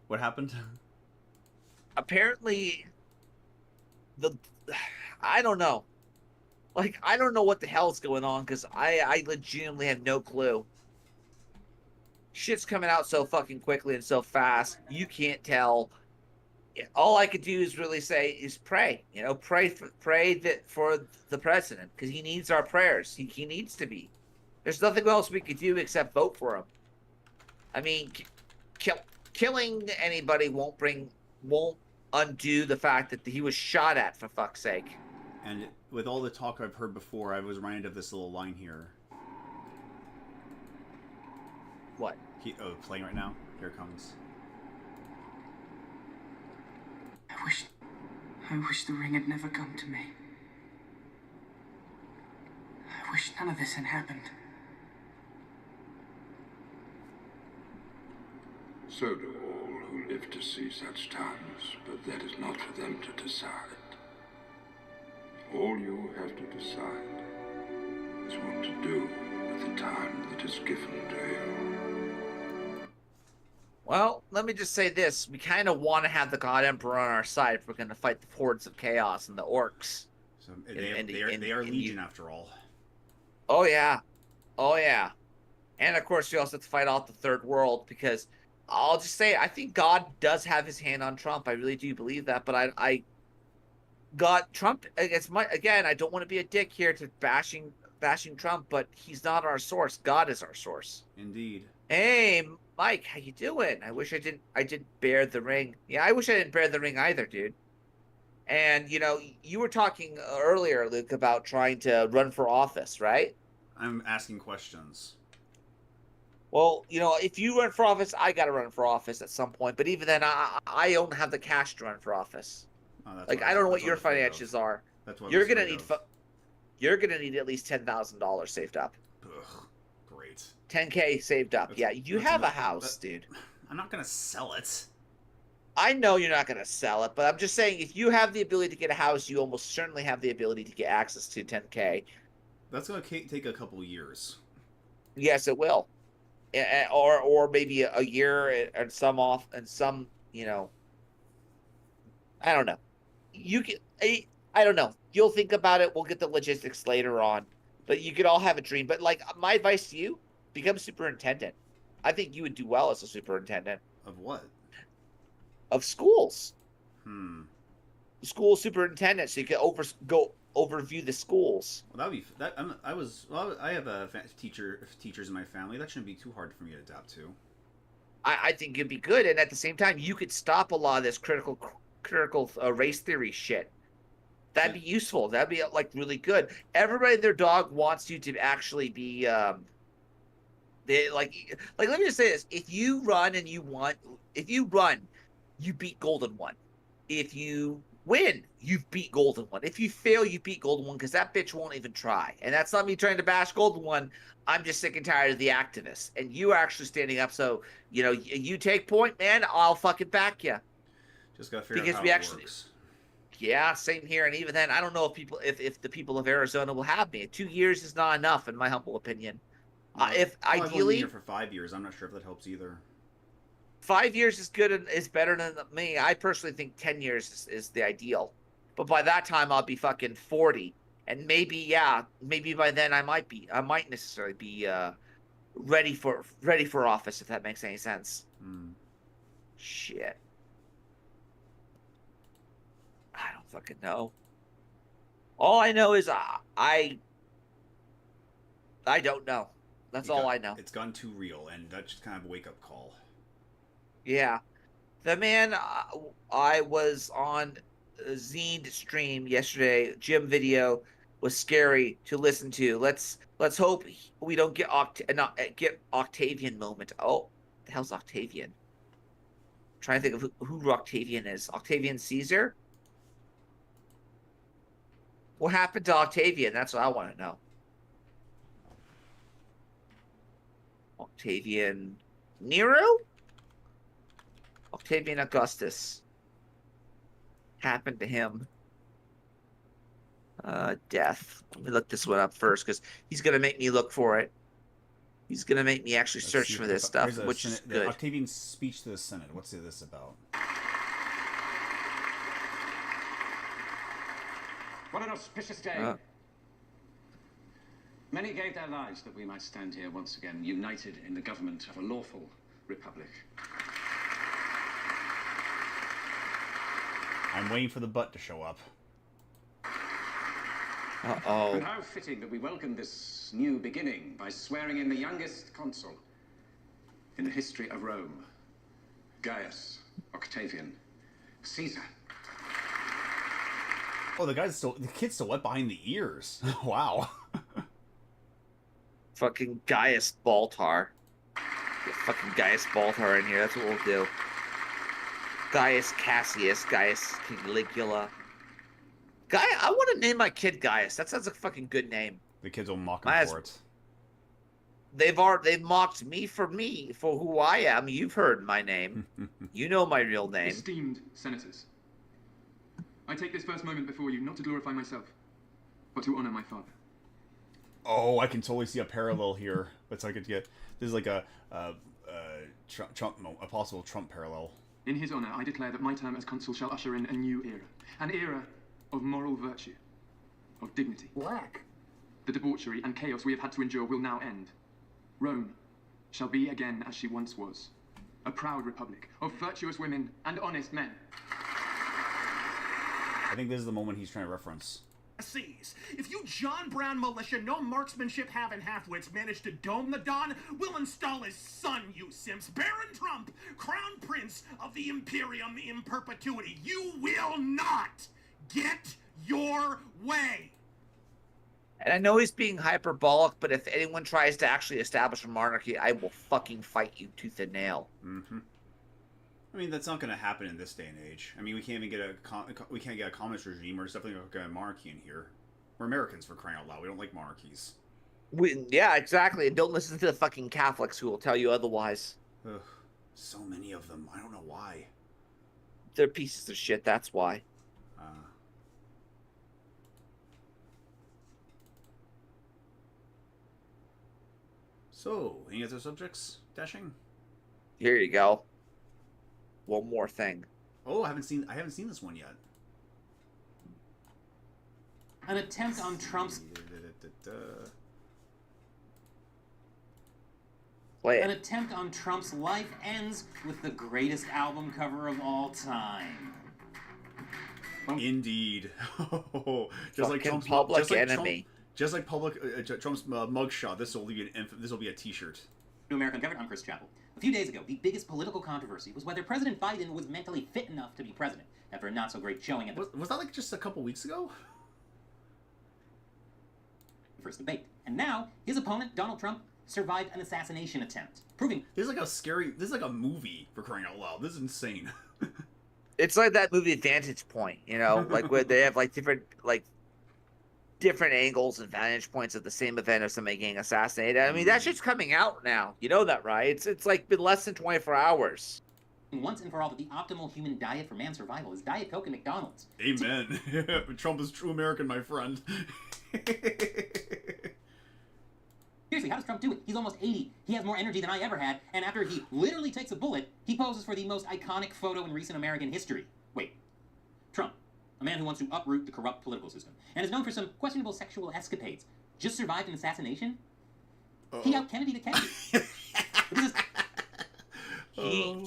What happened? Apparently I don't know. Like, I don't know what the hell's going on because I legitimately have no clue. Shit's coming out so fucking quickly and so fast. You can't tell all I could do is really say is pray. You know, pray that for the president because he needs our prayers. He needs to be. There's nothing else we could do except vote for him. I mean, killing anybody won't undo the fact that he was shot at, for fuck's sake. And with all the talk I've heard before, I was reminded of this little line here. What? Playing right now. Here it comes. I wish the ring had never come to me. I wish none of this had happened. So do all who live to see such times, but that is not for them to decide. All you have to decide is what to do with the time that is given to you. Well, let me just say this. We kind of want to have the God Emperor on our side if we're going to fight the hordes of chaos and the orcs. So they are legion after all. Oh, yeah. Oh, yeah. And, of course, we also have to fight off the third world because I'll just say I think God does have his hand on Trump. I really do believe that. But Trump, again, I don't want to be a dick here to bashing Trump, but he's not our source. God is our source. Indeed. Hey, Mike, how you doing? I wish I didn't bear the ring. Yeah, I wish I didn't bear the ring either, dude. And, you know, you were talking earlier, Luke, about trying to run for office, right? I'm asking questions. Well, you know, if you run for office, I got to run for office at some point. But even then, I don't have the cash to run for office. Oh, like, I don't know what your finances are. That's what you're gonna need. You're gonna need at least $10,000 saved up. Ugh, great. 10K saved up. Yeah, you have a house, dude. I'm not gonna sell it. I know you're not gonna sell it, but I'm just saying if you have the ability to get a house, you almost certainly have the ability to get access to 10K. That's gonna take a couple years. Yes, it will. Or maybe a year and some off and some, you know. I don't know. You can. I don't know. You'll think about it. We'll get the logistics later on. But you could all have a dream. But like my advice to you, become superintendent. I think you would do well as a superintendent. Of what? Of schools. School superintendent, so you can overview the schools. Well, I have teachers in my family. That shouldn't be too hard for me to adapt to. I think it'd be good, and at the same time, you could stop a lot of this critical race theory shit. That'd be useful. That'd be like really good. Everybody and their dog wants you to actually be. They like let me just say this: if you run, you beat Golden One. If you win, you beat Golden One. If you fail, you beat Golden One because that bitch won't even try. And that's not me trying to bash Golden One. I'm just sick and tired of the activists. And you are actually standing up. So, you know, you take point, man. I'll fucking back you. Just gotta figure out how it works. Yeah, same here. And even then, I don't know if the people of Arizona will have me. 2 years is not enough, in my humble opinion. If I've only been ideally here for 5 years, I'm not sure if that helps either. 5 years is good and is better than me. I personally think 10 years is the ideal. But by that time, I'll be fucking 40. And maybe by then I might necessarily be ready for office, if that makes any sense. Shit. I don't fucking know. All I know is I don't know. That's all I know. It's gone too real, and that's just kind of a wake-up call. Yeah. The man I was on Zine stream yesterday, Jim video, was scary to listen to. Let's hope we don't get Octavian moment. Oh, the hell's Octavian? I'm trying to think of who Octavian is. Octavian Caesar? What happened to Octavian? That's what I want to know. Octavian Nero? Octavian Augustus. Happened to him. Death. Let me look this one up first, because he's going to make me look for it. He's going to make me actually search for this stuff, which is good. Octavian's speech to the Senate. What's this about? What an auspicious day. Many gave their lives that we might stand here once again, united in the government of a lawful republic. I'm waiting for the butt to show up. Uh-oh. And how fitting that we welcome this new beginning by swearing in the youngest consul in the history of Rome, Gaius Octavian Caesar. Oh, the kid's still wet behind the ears. Wow. Fucking Gaius Baltar. Get fucking Gaius Baltar in here. That's what we'll do. Gaius Cassius, Gaius Caligula. I want to name my kid Gaius. That sounds like a fucking good name. The kids will mock him for it. They've mocked me for who I am. You've heard my name. You know my real name. Esteemed senators, I take this first moment before you not to glorify myself, but to honor my father. Oh, I can totally see a parallel here. But I could get this is like a possible Trump parallel. In his honor, I declare that my term as consul shall usher in a new era, an era of moral virtue, of dignity. Black. The debauchery and chaos we have had to endure will now end. Rome shall be again as she once was, a proud republic of virtuous women and honest men. I think this is the moment he's trying to reference. If you John Brown militia, no marksmanship having half-wits manage to dome the Don, we'll install his son, you simps, Baron Trump, crown prince of the Imperium in perpetuity. You will not get your way. And I know he's being hyperbolic, but if anyone tries to actually establish a monarchy, I will fucking fight you tooth and nail. Mm-hmm. I mean, that's not going to happen in this day and age. I mean, we can't even get a communist regime, or definitely not get a monarchy in here. We're Americans, for crying out loud. We don't like monarchies. Yeah, exactly. And don't listen to the fucking Catholics who will tell you otherwise. Ugh, so many of them. I don't know why. They're pieces of shit. That's why. So, any other subjects? Dashing? Here you go. One more thing. Oh, I haven't seen this one yet. An attempt on Trump's An attempt on Trump's life ends with the greatest album cover of all time. Indeed. Just like Trump's Public Enemy. Just like Trump's mugshot. This will be a T-shirt. New American government. I'm Chris Chappell. A few days ago, the biggest political controversy was whether President Biden was mentally fit enough to be president after a not-so-great showing at the was that like just a couple weeks ago? First debate. And now, his opponent, Donald Trump, survived an assassination attempt, proving... This is like a movie, for crying out loud. This is insane. It's like that movie Vantage Point, you know? Like where they have like different angles and vantage points of the same event of somebody getting assassinated. I mean, that shit's coming out now. You know that, right? It's like been less than 24 hours. Once and for all that the optimal human diet for man's survival is Diet Coke and McDonald's. Amen. Trump is true American, my friend. Seriously, how does Trump do it? He's almost 80. He has more energy than I ever had, and after he literally takes a bullet, he poses for the most iconic photo in recent American history. Wait. Trump, a man who wants to uproot the corrupt political system, and is known for some questionable sexual escapades, just survived an assassination? Uh-oh. He out-Kennedy the Kennedy.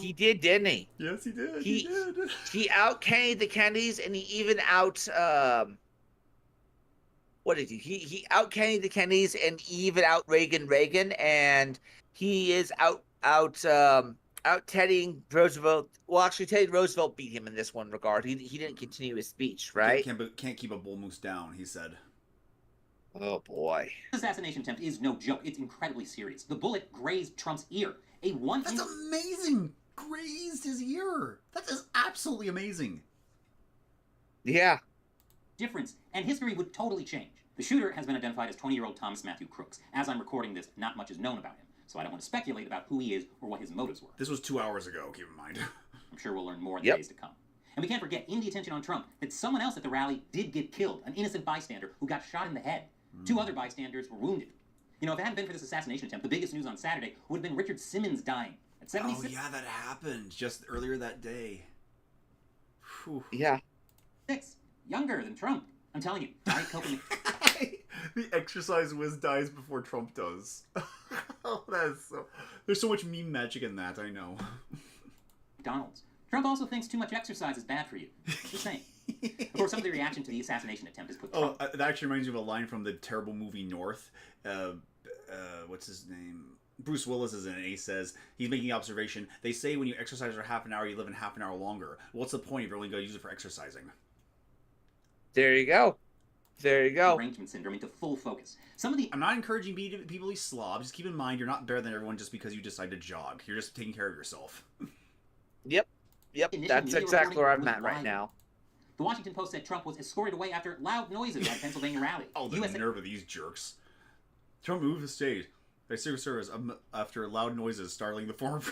He did, didn't he? Yes, he did. He out-Kennedy the Kennedys, and he even what did he? He out-Kennedy the Kennedys and even out-Reagan, and he is out-Teddying Roosevelt. Well, actually, Teddy Roosevelt beat him in this one regard. He didn't continue his speech, right? Can't keep a bull moose down, he said. Oh, boy. This assassination attempt is no joke. It's incredibly serious. The bullet grazed Trump's ear. That's amazing! Grazed his ear! That is absolutely amazing. Yeah. Difference, and history would totally change. The shooter has been identified as 20-year-old Thomas Matthew Crooks. As I'm recording this, not much is known about him, so I don't want to speculate about who he is or what his motives were. This was 2 hours ago, keep in mind. I'm sure we'll learn more in the days to come. And we can't forget, in the attention on Trump, that someone else at the rally did get killed, an innocent bystander who got shot in the head. 2 other bystanders were wounded. You know, if it hadn't been for this assassination attempt, the biggest news on Saturday would have been Richard Simmons dying at 76. Oh, yeah, that happened just earlier that day. Whew. Yeah. 6. Younger than Trump. I'm telling you, Diet Coke and The exercise whiz dies before Trump does. Oh, that is so... There's so much meme magic in that, I know. McDonald's. Trump also thinks too much exercise is bad for you. Just saying. Of course, some of the reaction to the assassination attempt is put Trump. That actually reminds me of a line from the terrible movie North. What's his name? Bruce Willis is in it, and he says, he's making the observation, they say when you exercise for half an hour, you live in half an hour longer. What's the point if you're only going to use it for exercising? There you go. There you go. Arrangement syndrome into full focus. Some of the... I'm not encouraging people to be slobs. Just keep in mind, you're not better than everyone just because you decide to jog. You're just taking care of yourself. Yep. That's exactly where I'm at right now. The Washington Post said Trump was escorted away after loud noises at a Pennsylvania rally. Oh, the nerve of these jerks. Trump moved the state by Secret Service after loud noises startling the former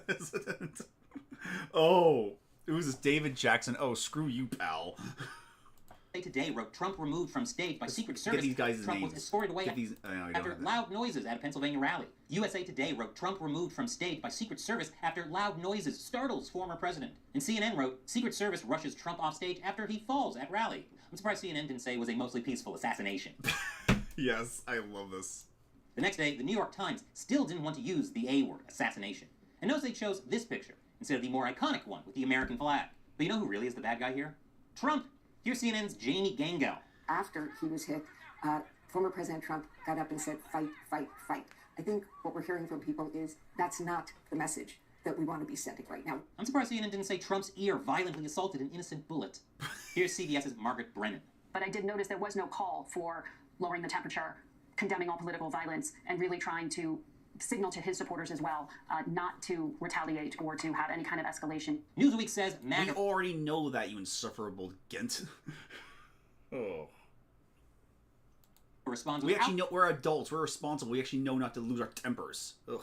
president. Oh, it was David Jackson. Oh, screw you, pal. Today wrote Trump removed from stage by Secret Service. Get these guys' Trump names. was escorted away after loud noises at a Pennsylvania rally. USA Today wrote Trump removed from stage by Secret Service after loud noises startles former president. And CNN wrote Secret Service rushes Trump off stage after he falls at rally. I'm surprised CNN didn't say it was a mostly peaceful assassination. Yes, I love this. The next day, the New York Times still didn't want to use the A word, assassination. And notice they chose this picture instead of the more iconic one with the American flag. But you know who really is the bad guy here? Trump. Here's CNN's Jamie Gangel. After he was hit, former President Trump got up and said, fight, fight, fight. I think what we're hearing from people is that's not the message that we want to be sending right now. I'm surprised CNN didn't say Trump's ear violently assaulted an innocent bullet. Here's CBS's Margaret Brennan. But I did notice there was no call for lowering the temperature, condemning all political violence, and really trying to signal to his supporters as well not to retaliate or to have any kind of escalation. Newsweek says we already know that, you insufferable Gent. Oh. We actually know we're adults. We're responsible. We actually know not to lose our tempers. Ugh.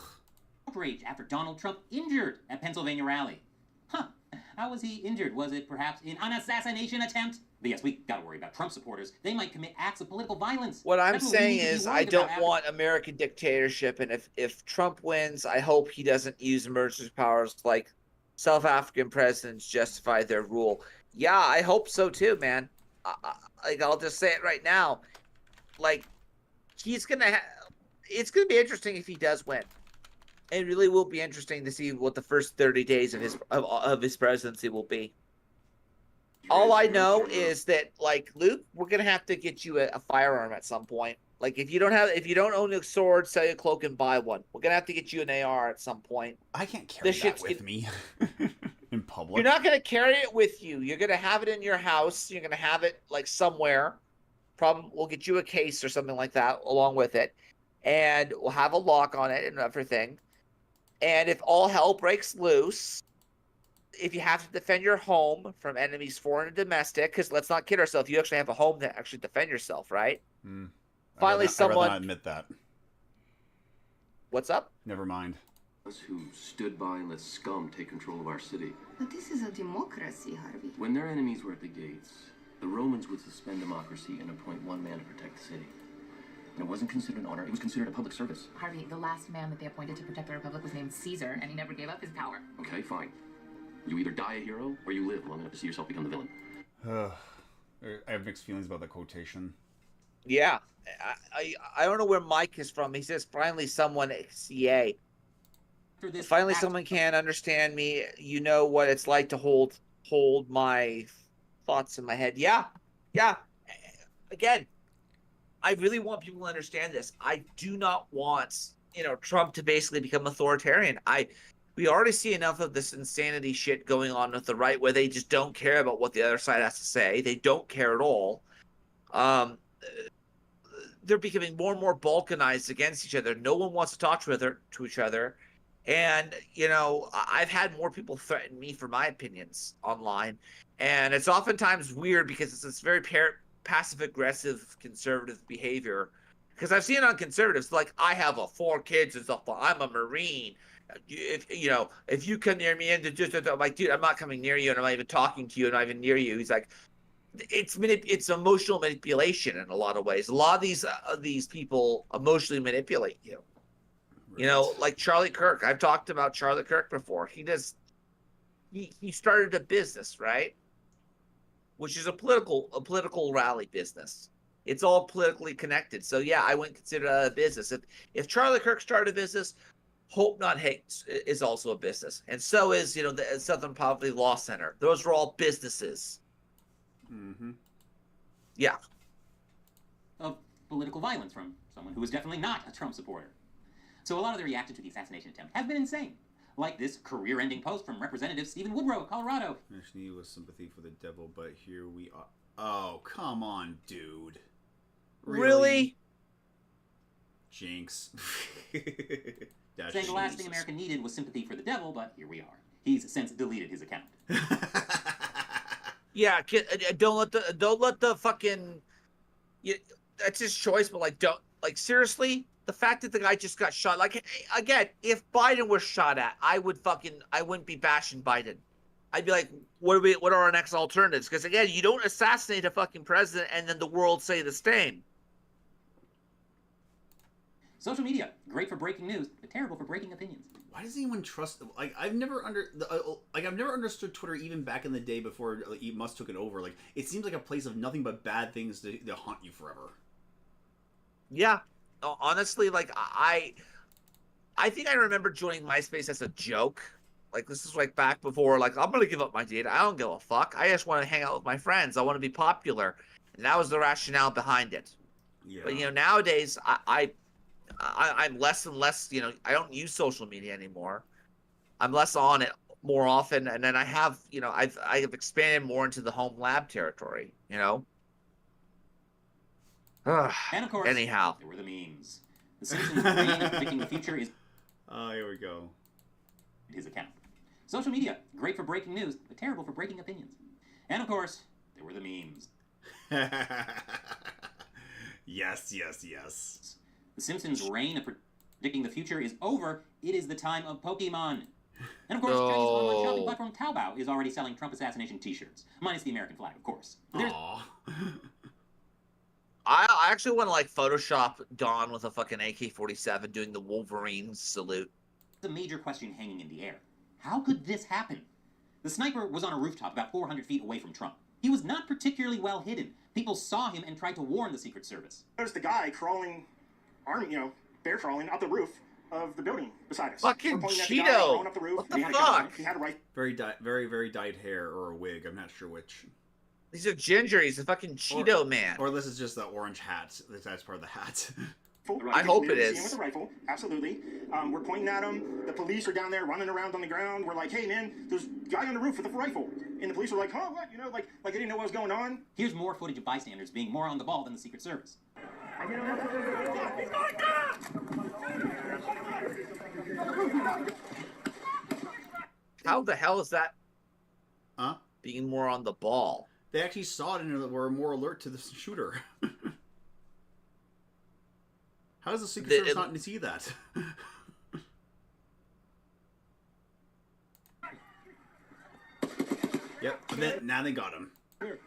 Outrage after Donald Trump injured at Pennsylvania rally. Huh. How was he injured? Was it perhaps in an assassination attempt? But yes, we gotta worry about Trump supporters. They might commit acts of political violence. What I'm saying is I don't want American dictatorship, and if Trump wins, I hope he doesn't use emergency powers like South African presidents justify their rule. Yeah, I hope so too, man. I'll just say it right now. Like, it's gonna be interesting if he does win. It really will be interesting to see what the first 30 days of his presidency will be. All I know is that, like, Luke, we're gonna have to get you a firearm at some point. Like, if you don't own a sword, sell your cloak and buy one. We're gonna have to get you an AR at some point. I can't carry that with me in public. You're not gonna carry it with you. You're gonna have it in your house. You're gonna have it like somewhere. Probably we'll get you a case or something like that along with it, and we'll have a lock on it and everything. And if all hell breaks loose, if you have to defend your home from enemies foreign and domestic, because let's not kid ourselves, you actually have a home to actually defend yourself, right? Finally, someone... I'd rather not admit that. What's up? Never mind. Us who stood by and let scum take control of our city. But this is a democracy, Harvey. When their enemies were at the gates, the Romans would suspend democracy and appoint one man to protect the city. And it wasn't considered an honor, it was considered a public service. Harvey, the last man that they appointed to protect the Republic was named Caesar, and he never gave up his power. Okay, fine. You either die a hero, or you live long enough to see yourself become the villain. I have mixed feelings about that quotation. Yeah. I don't know where Mike is from. He says, finally someone CA. Finally someone can understand me. You know what it's like to hold my thoughts in my head. Yeah. Again, I really want people to understand this. I do not want, Trump to basically become authoritarian. We already see enough of this insanity shit going on with the right where they just don't care about what the other side has to say. They don't care at all. They're becoming more and more balkanized against each other. No one wants to talk to each other. And, I've had more people threaten me for my opinions online. And it's oftentimes weird because it's this very passive-aggressive conservative behavior. Because I've seen it on conservatives, like, I have 4 kids and stuff. I'm a Marine. If you come near me and I'm like, dude, I'm not coming near you, and I'm not even talking to you, and I'm not even near you. He's like, it's emotional manipulation in a lot of ways. A lot of these people emotionally manipulate you. Right. Like Charlie Kirk. I've talked about Charlie Kirk before. He started a business, right? Which is a political rally business. It's all politically connected. So yeah, I wouldn't consider that a business. If Charlie Kirk started a business, Hope Not Hate is also a business, and so is the Southern Poverty Law Center. Those are all businesses. Mm-hmm. Yeah. Of political violence from someone who is definitely not a Trump supporter. So a lot of the reactions to the assassination attempt have been insane. Like this career-ending post from Representative Stephen Woodrow, Colorado. Actually, was sympathy for the devil, but here we are. Oh, come on, dude. Really? Jinx. Saying the last thing America needed was sympathy for the devil, but here we are. He's since deleted his account. Yeah, don't let the fucking. That's his choice, but seriously, the fact that the guy just got shot. Like, again, if Biden was shot at, I wouldn't be bashing Biden. I'd be like, what are our next alternatives? Because again, you don't assassinate a fucking president and then the world say the same. Social media, great for breaking news, but terrible for breaking opinions. Why does anyone trust? Like, I've never understood Twitter even back in the day before Musk took it over. Like, it seems like a place of nothing but bad things to haunt you forever. Yeah, honestly, like I think I remember joining MySpace as a joke. Like, this is like back before, like, I'm gonna give up my data. I don't give a fuck. I just want to hang out with my friends. I want to be popular, and that was the rationale behind it. Yeah. But nowadays, I'm less and less. I don't use social media anymore. I'm less on it more often, and then I have I've expanded more into the home lab territory. And of course, anyhow, there were the memes. The Simpsons' reign of predicting the future is. Here we go. His account. Social media, great for breaking news, but terrible for breaking opinions. And of course, there were the memes. Yes. The Simpsons' reign of predicting the future is over. It is the time of Pokemon. And of course, Chinese online shopping platform Taobao is already selling Trump assassination t-shirts. Minus the American flag, of course. I actually want to Photoshop Dawn with a fucking AK-47 doing the Wolverine salute. There's a major question hanging in the air. How could this happen? The sniper was on a rooftop about 400 feet away from Trump. He was not particularly well hidden. People saw him and tried to warn the Secret Service. There's the guy crawling, bear crawling up the roof of the building beside us. Fucking Cheeto! What the fuck? He had a rifle. Very dyed hair or a wig. I'm not sure which. He's a ginger. He's a fucking Cheeto man. Or this is just the orange hat. That's part of the hat. I hope it is. With a rifle, absolutely. We're pointing at him. The police are down there running around on the ground. We're like, "Hey, man, there's a guy on the roof with a rifle." And the police are like, "Huh, what?" Like they didn't know what was going on. Here's more footage of bystanders being more on the ball than the Secret Service. How the hell is that? Huh? Being more on the ball. They actually saw it and were more alert to the shooter. How does the Secret Service not see that? Yep, now they got him.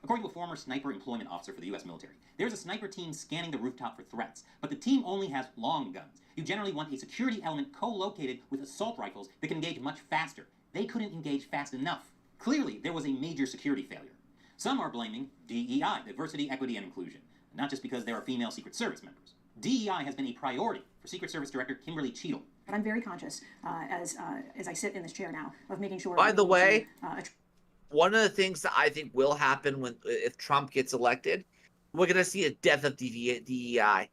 According to a former sniper employment officer for the U.S. military, there's a sniper team scanning the rooftop for threats, but the team only has long guns. You generally want a security element co-located with assault rifles that can engage much faster. They couldn't engage fast enough. Clearly, there was a major security failure. Some are blaming DEI, diversity, equity, and inclusion, not just because there are female Secret Service members. DEI has been a priority for Secret Service Director Kimberly Cheadle. But I'm very conscious, as I sit in this chair now, of making sure... By the way, one of the things that I think will happen if Trump gets elected, we're going to see a death of DEI.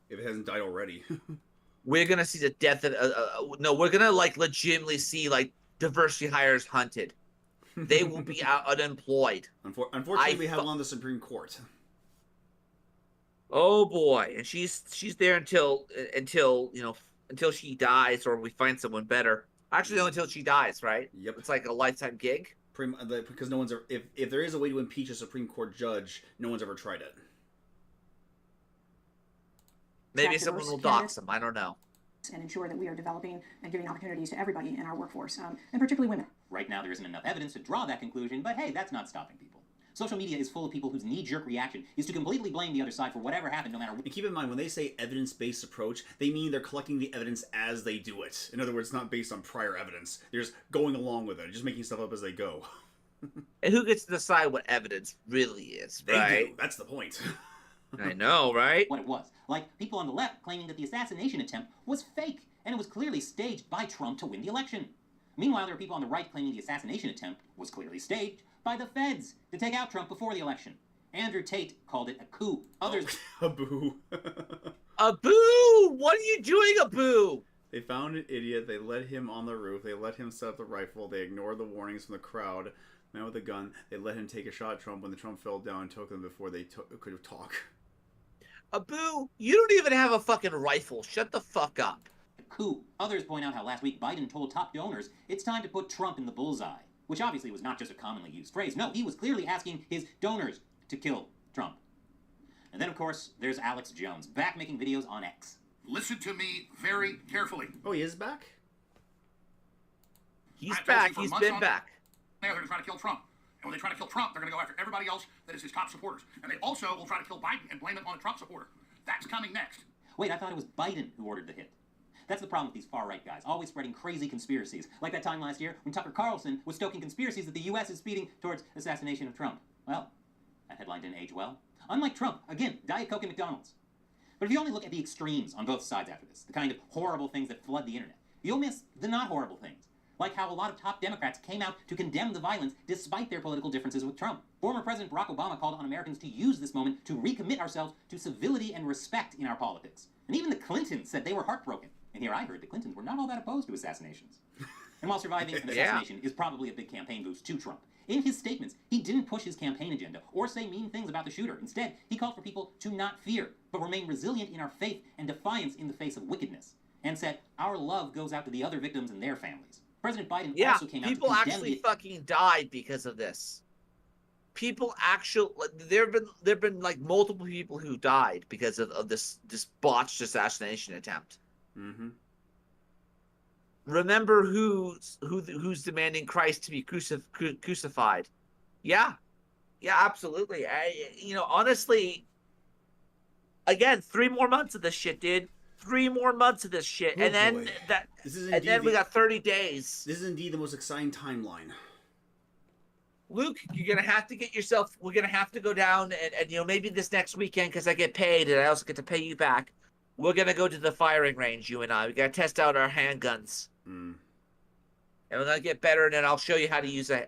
If it hasn't died already. We're going to see the death of... no, we're going to, legitimately see, diversity hires hunted. They will be unemployed. Unfortunately, we have one on the Supreme Court. Oh boy, and she's there until she dies or we find someone better. Actually, no, until she dies, right? Yep. It's like a lifetime gig. Because no one's ever, if there is a way to impeach a Supreme Court judge, no one's ever tried it. Maybe someone will dox them. I don't know. And ensure that we are developing and giving opportunities to everybody in our workforce, and particularly women. Right now, there isn't enough evidence to draw that conclusion, but hey, that's not stopping people. Social media is full of people whose knee-jerk reaction is to completely blame the other side for whatever happened, no matter what. And keep in mind, when they say evidence-based approach, they mean they're collecting the evidence as they do it. In other words, it's not based on prior evidence. They're just going along with it, just making stuff up as they go. And who gets to decide what evidence really is, right? They do. That's the point. I know, right? What it was. Like, people on the left claiming that the assassination attempt was fake, and it was clearly staged by Trump to win the election. Meanwhile, there are people on the right claiming the assassination attempt was clearly staged by the feds to take out Trump before the election. Andrew Tate called it a coup. Others... Abu. Abu! What are you doing, Abu? They found an idiot, they let him on the roof, they let him set up the rifle, they ignored the warnings from the crowd, man with a gun, they let him take a shot at Trump when the Trump fell down and took him before they could talk. Abu, you don't even have a fucking rifle. Shut the fuck up. Coup. Others point out how last week Biden told top donors it's time to put Trump in the bullseye, which obviously was not just a commonly used phrase. No, he was clearly asking his donors to kill Trump. And then, of course, there's Alex Jones, back making videos on X. Listen to me very carefully. Oh, he is back? He's back. He's been back. They're going to try to kill Trump. And when they try to kill Trump, they're going to go after everybody else that is his top supporters. And they also will try to kill Biden and blame it on a Trump supporter. That's coming next. Wait, I thought it was Biden who ordered the hit. That's the problem with these far-right guys, always spreading crazy conspiracies. Like that time last year when Tucker Carlson was stoking conspiracies that the U.S. is speeding towards assassination of Trump. Well, that headline didn't age well. Unlike Trump, again, Diet Coke and McDonald's. But if you only look at the extremes on both sides after this, the kind of horrible things that flood the internet, you'll miss the not horrible things. Like how a lot of top Democrats came out to condemn the violence despite their political differences with Trump. Former President Barack Obama called on Americans to use this moment to recommit ourselves to civility and respect in our politics. And even the Clintons said they were heartbroken. And here I heard the Clintons were not all that opposed to assassinations. And while surviving an assassination is probably a big campaign boost to Trump, in his statements, he didn't push his campaign agenda or say mean things about the shooter. Instead, he called for people to not fear, but remain resilient in our faith and defiance in the face of wickedness, and said, our love goes out to the other victims and their families. President Biden also came out to condemn people actually fucking died because of this. People actually, there've been like multiple people who died because of this botched assassination attempt. Mm-hmm. Remember who's demanding Christ to be crucified? Yeah, absolutely. Honestly, again, 3 more months of this shit, dude. 3 more months of this shit, Oh, and then boy. we got 30 days. This is indeed the most exciting timeline. Luke, you're gonna have to get yourself. We're gonna have to go down and maybe this next weekend because I get paid and I also get to pay you back. We're gonna go to the firing range, you and I. We gotta test out our handguns. Mm. And we're gonna get better, and then I'll show you how to use the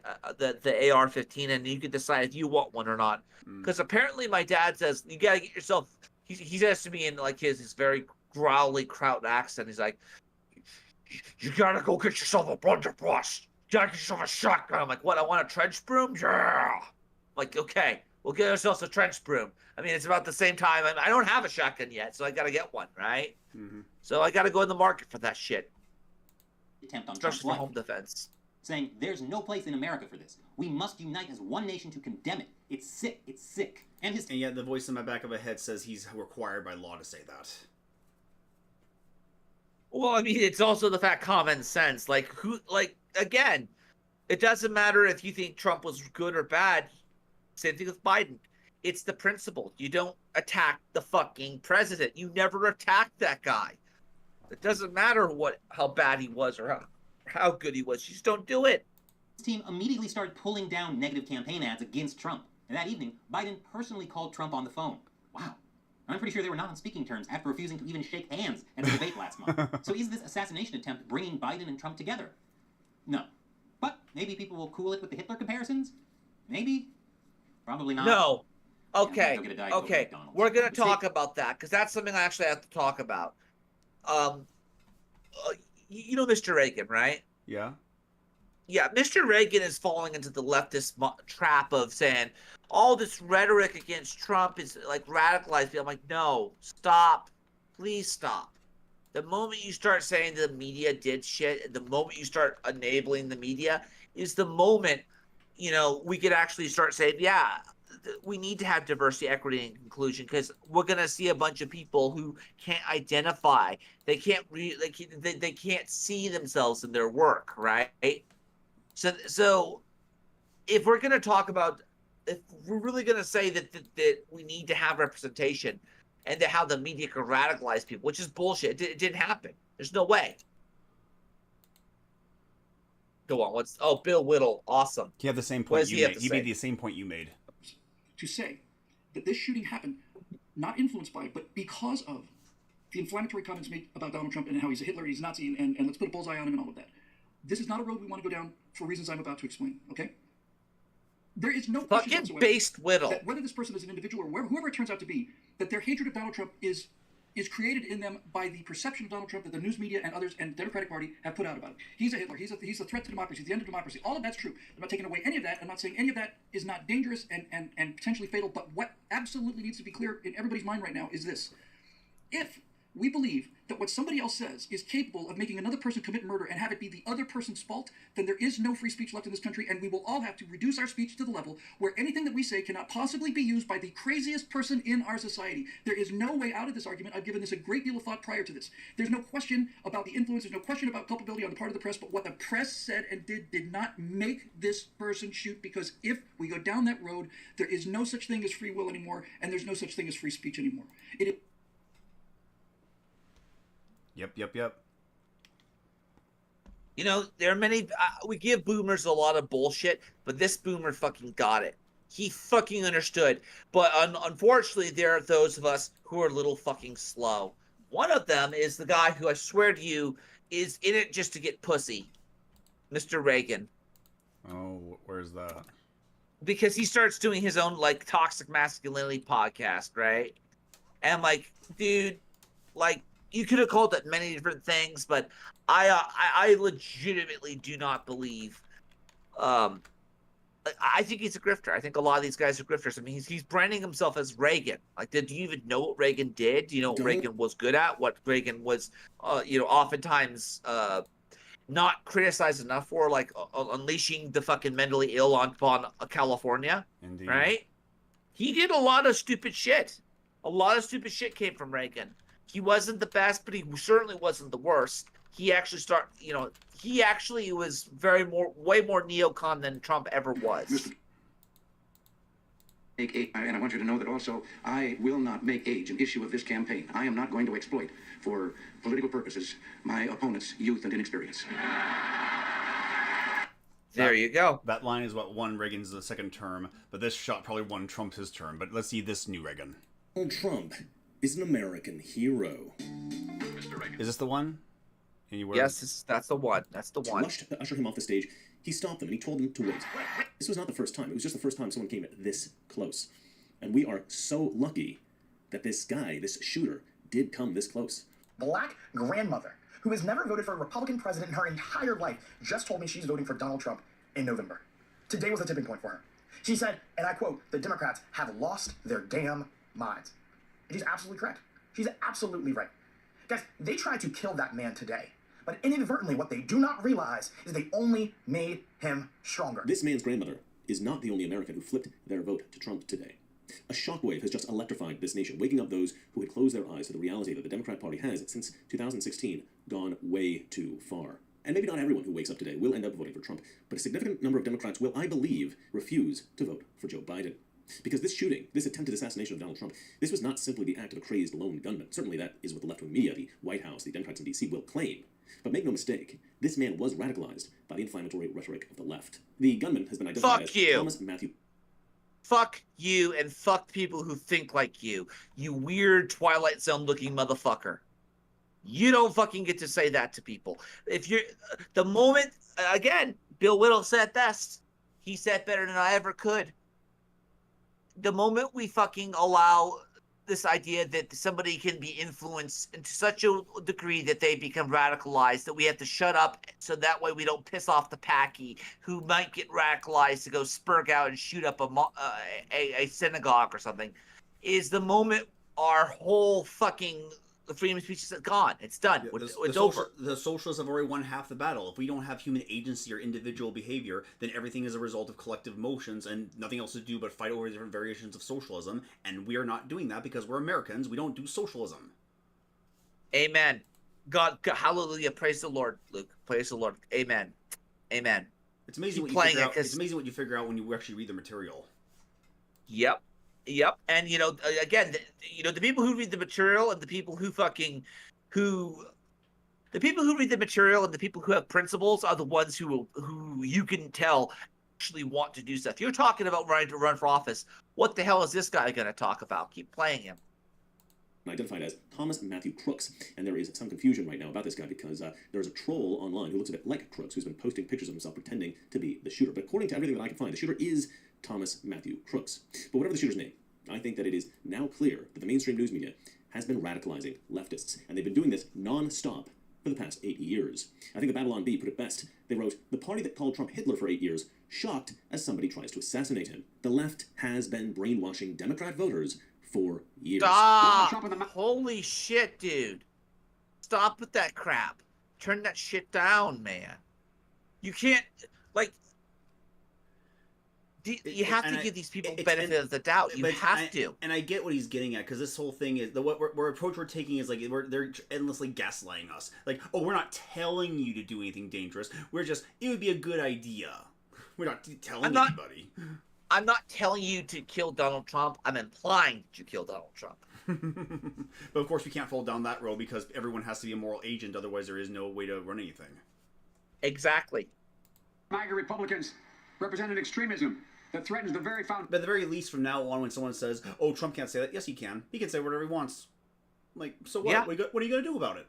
AR-15, and you can decide if you want one or not. Because apparently my dad says you gotta get yourself. He says to me in like his very growly Kraut accent. He's like, "You gotta go get yourself a blunderbuss. You gotta get yourself a shotgun." I'm like, "What? I want a trench broom? Yeah." I'm like, okay, we'll get ourselves a trench broom. I mean, it's about the same time. I don't have a shotgun yet, so I gotta get one, right? Mm-hmm. So I gotta go in the market for that shit. Attempt on Especially Trump's for life, home defense. saying there's no place in America for this. We must unite as one nation to condemn it. It's sick. It's sick. And yet the voice in my back of my head says he's required by law to say that. Well, I mean, it's also the fact common sense. Again, it doesn't matter if you think Trump was good or bad. Same thing with Biden. It's the principle. You don't attack the fucking president. You never attack that guy. It doesn't matter how bad he was or how good he was. You just don't do it. His team immediately started pulling down negative campaign ads against Trump. And that evening, Biden personally called Trump on the phone. Wow. I'm pretty sure they were not on speaking terms after refusing to even shake hands at a debate last month. So is this assassination attempt bringing Biden and Trump together? No. But maybe people will cool it with the Hitler comparisons? Maybe. Probably not. No. Okay. Yeah, go get a Diet Coke at Okay. McDonald's. We're going to talk about that because that's something I actually have to talk about. You know Mr. Reagan, right? Yeah. Yeah, Mr. Reagan is falling into the leftist trap of saying all this rhetoric against Trump is like radicalized people. I'm like, no, stop. Please stop. The moment you start saying the media did shit, the moment you start enabling the media is the moment, we could actually start saying, yeah, we need to have diversity, equity, and inclusion because we're going to see a bunch of people who can't identify. They can't they can't see themselves in their work, right? So if we're going to talk about, if we're really going to say that we need to have representation and that how the media can radicalize people, which is bullshit. It didn't happen. There's no way. Go on. Bill Whittle. Awesome. He had the same point you made. He made the same point you made. To say that this shooting happened not influenced by, but because of the inflammatory comments made about Donald Trump and how he's a Hitler, he's a Nazi, and let's put a bullseye on him and all of that. This is not a road we want to go down for reasons I'm about to explain, okay? There is no question fucking whatsoever based whittle that whether this person is an individual or whoever it turns out to be, that their hatred of Donald Trump is created in them by the perception of Donald Trump that the news media and others and the Democratic Party have put out about him. He's a Hitler. He's a threat to democracy. He's the end of democracy. All of that's true. I'm not taking away any of that. I'm not saying any of that is not dangerous and potentially fatal. But what absolutely needs to be clear in everybody's mind right now is this. If we believe that what somebody else says is capable of making another person commit murder and have it be the other person's fault, then there is no free speech left in this country, and we will all have to reduce our speech to the level where anything that we say cannot possibly be used by the craziest person in our society. There is no way out of this argument. I've given this a great deal of thought prior to this. There's no question about the influence. There's no question about culpability on the part of the press, but what the press said and did not make this person shoot, because if we go down that road, there is no such thing as free will anymore, and there's no such thing as free speech anymore. Yep. You know, there are many. We give boomers a lot of bullshit, but this boomer fucking got it. He fucking understood. But unfortunately, there are those of us who are a little fucking slow. One of them is the guy who I swear to you is in it just to get pussy, Mr. Reagan. Oh, where's that? Because he starts doing his own like toxic masculinity podcast, right? And like, dude, like. You could have called it many different things, but I legitimately do not believe. I think he's a grifter. I think a lot of these guys are grifters. I mean, he's branding himself as Reagan. Like, did you even know what Reagan did? Do you know what Reagan was good at? What Reagan was, oftentimes not criticized enough for, like unleashing the fucking mentally ill upon California. Indeed. Right? He did a lot of stupid shit. A lot of stupid shit came from Reagan. He wasn't the best, but he certainly wasn't the worst. He actually was way more neocon than Trump ever was. And I want you to know that also, I will not make age an issue of this campaign. I am not going to exploit, for political purposes, my opponent's youth and inexperience. There you go. That line is what won Reagan's second term, but this shot probably won Trump's his term. But let's see this new Reagan. Donald Trump is an American hero. Is this the one? Anywhere? Yes, that's the one. That's the one. Rushed to usher him off the stage. He stopped them and he told them to wait. This was not the first time. It was just the first time someone came this close. And we are so lucky that this guy, this shooter, did come this close. Black grandmother who has never voted for a Republican president in her entire life just told me she's voting for Donald Trump in November. Today was a tipping point for her. She said, and I quote, "The Democrats have lost their damn minds." And she's absolutely correct. She's absolutely right. Guys, they tried to kill that man today, but inadvertently what they do not realize is they only made him stronger. This man's grandmother is not the only American who flipped their vote to Trump today. A shockwave has just electrified this nation, waking up those who had closed their eyes to the reality that the Democrat Party has, since 2016, gone way too far. And maybe not everyone who wakes up today will end up voting for Trump, but a significant number of Democrats will, I believe, refuse to vote for Joe Biden. Because this shooting, this attempted assassination of Donald Trump, this was not simply the act of a crazed lone gunman. Certainly that is what the left-wing media, the White House, the Democrats in D.C. will claim. But make no mistake, this man was radicalized by the inflammatory rhetoric of the left. The gunman has been identified as Thomas Matthew. Fuck you and fuck people who think like you. You weird Twilight Zone-looking motherfucker. You don't fucking get to say that to people. If you're... The moment... Again, Bill Whittle said best. He said better than I ever could. The moment we fucking allow this idea that somebody can be influenced to such a degree that they become radicalized, that we have to shut up so that way we don't piss off the packy who might get radicalized to go spurg out and shoot up a synagogue or something, is the moment our whole fucking freedom of speech is gone. It's done. It's over. The socialists have already won half the battle. If we don't have human agency or individual behavior, then everything is a result of collective motions and nothing else to do but fight over different variations of socialism. And we are not doing that because we're Americans. We don't do socialism. Amen. God, hallelujah. Praise the Lord, Luke. Praise the Lord. Amen. Amen. It's amazing what you figure out. It's amazing what you figure out when you actually read the material. Yep. Yep. And, again, the people who read the material and the people who the people who read the material and the people who have principles are the ones who you can tell actually want to do stuff. You're talking about running to run for office. What the hell is this guy going to talk about? Keep playing him. and identified as Thomas Matthew Crooks. And there is some confusion right now about this guy because there's a troll online who looks a bit like Crooks who's been posting pictures of himself pretending to be the shooter. But according to everything that I can find, the shooter is Thomas Matthew Crooks. But whatever the shooter's name, I think that it is now clear that the mainstream news media has been radicalizing leftists, and they've been doing this non-stop for the past 8 years. I think the Babylon Bee put it best. They wrote, "The party that called Trump Hitler for 8 years, shocked as somebody tries to assassinate him. The left has been brainwashing Democrat voters for years." Stop! Holy shit, dude. Stop with that crap. Turn that shit down, man. You can't, like, you have to give these people benefit of the doubt. You have to. And I get what he's getting at, because this whole thing is what approach we're taking is like they're endlessly gaslighting us. Like, oh, we're not telling you to do anything dangerous. We're just, it would be a good idea. We're not telling anybody. I'm not telling you to kill Donald Trump. I'm implying that you kill Donald Trump. But of course, we can't fall down that road because everyone has to be a moral agent. Otherwise, there is no way to run anything. Exactly. MAGA Republicans represent an extremism that threatens the very foundation. But at the very least, from now on, when someone says, "Oh, Trump can't say that," yes, he can. He can say whatever he wants. Like, so what? Yeah. What are you gonna do about it?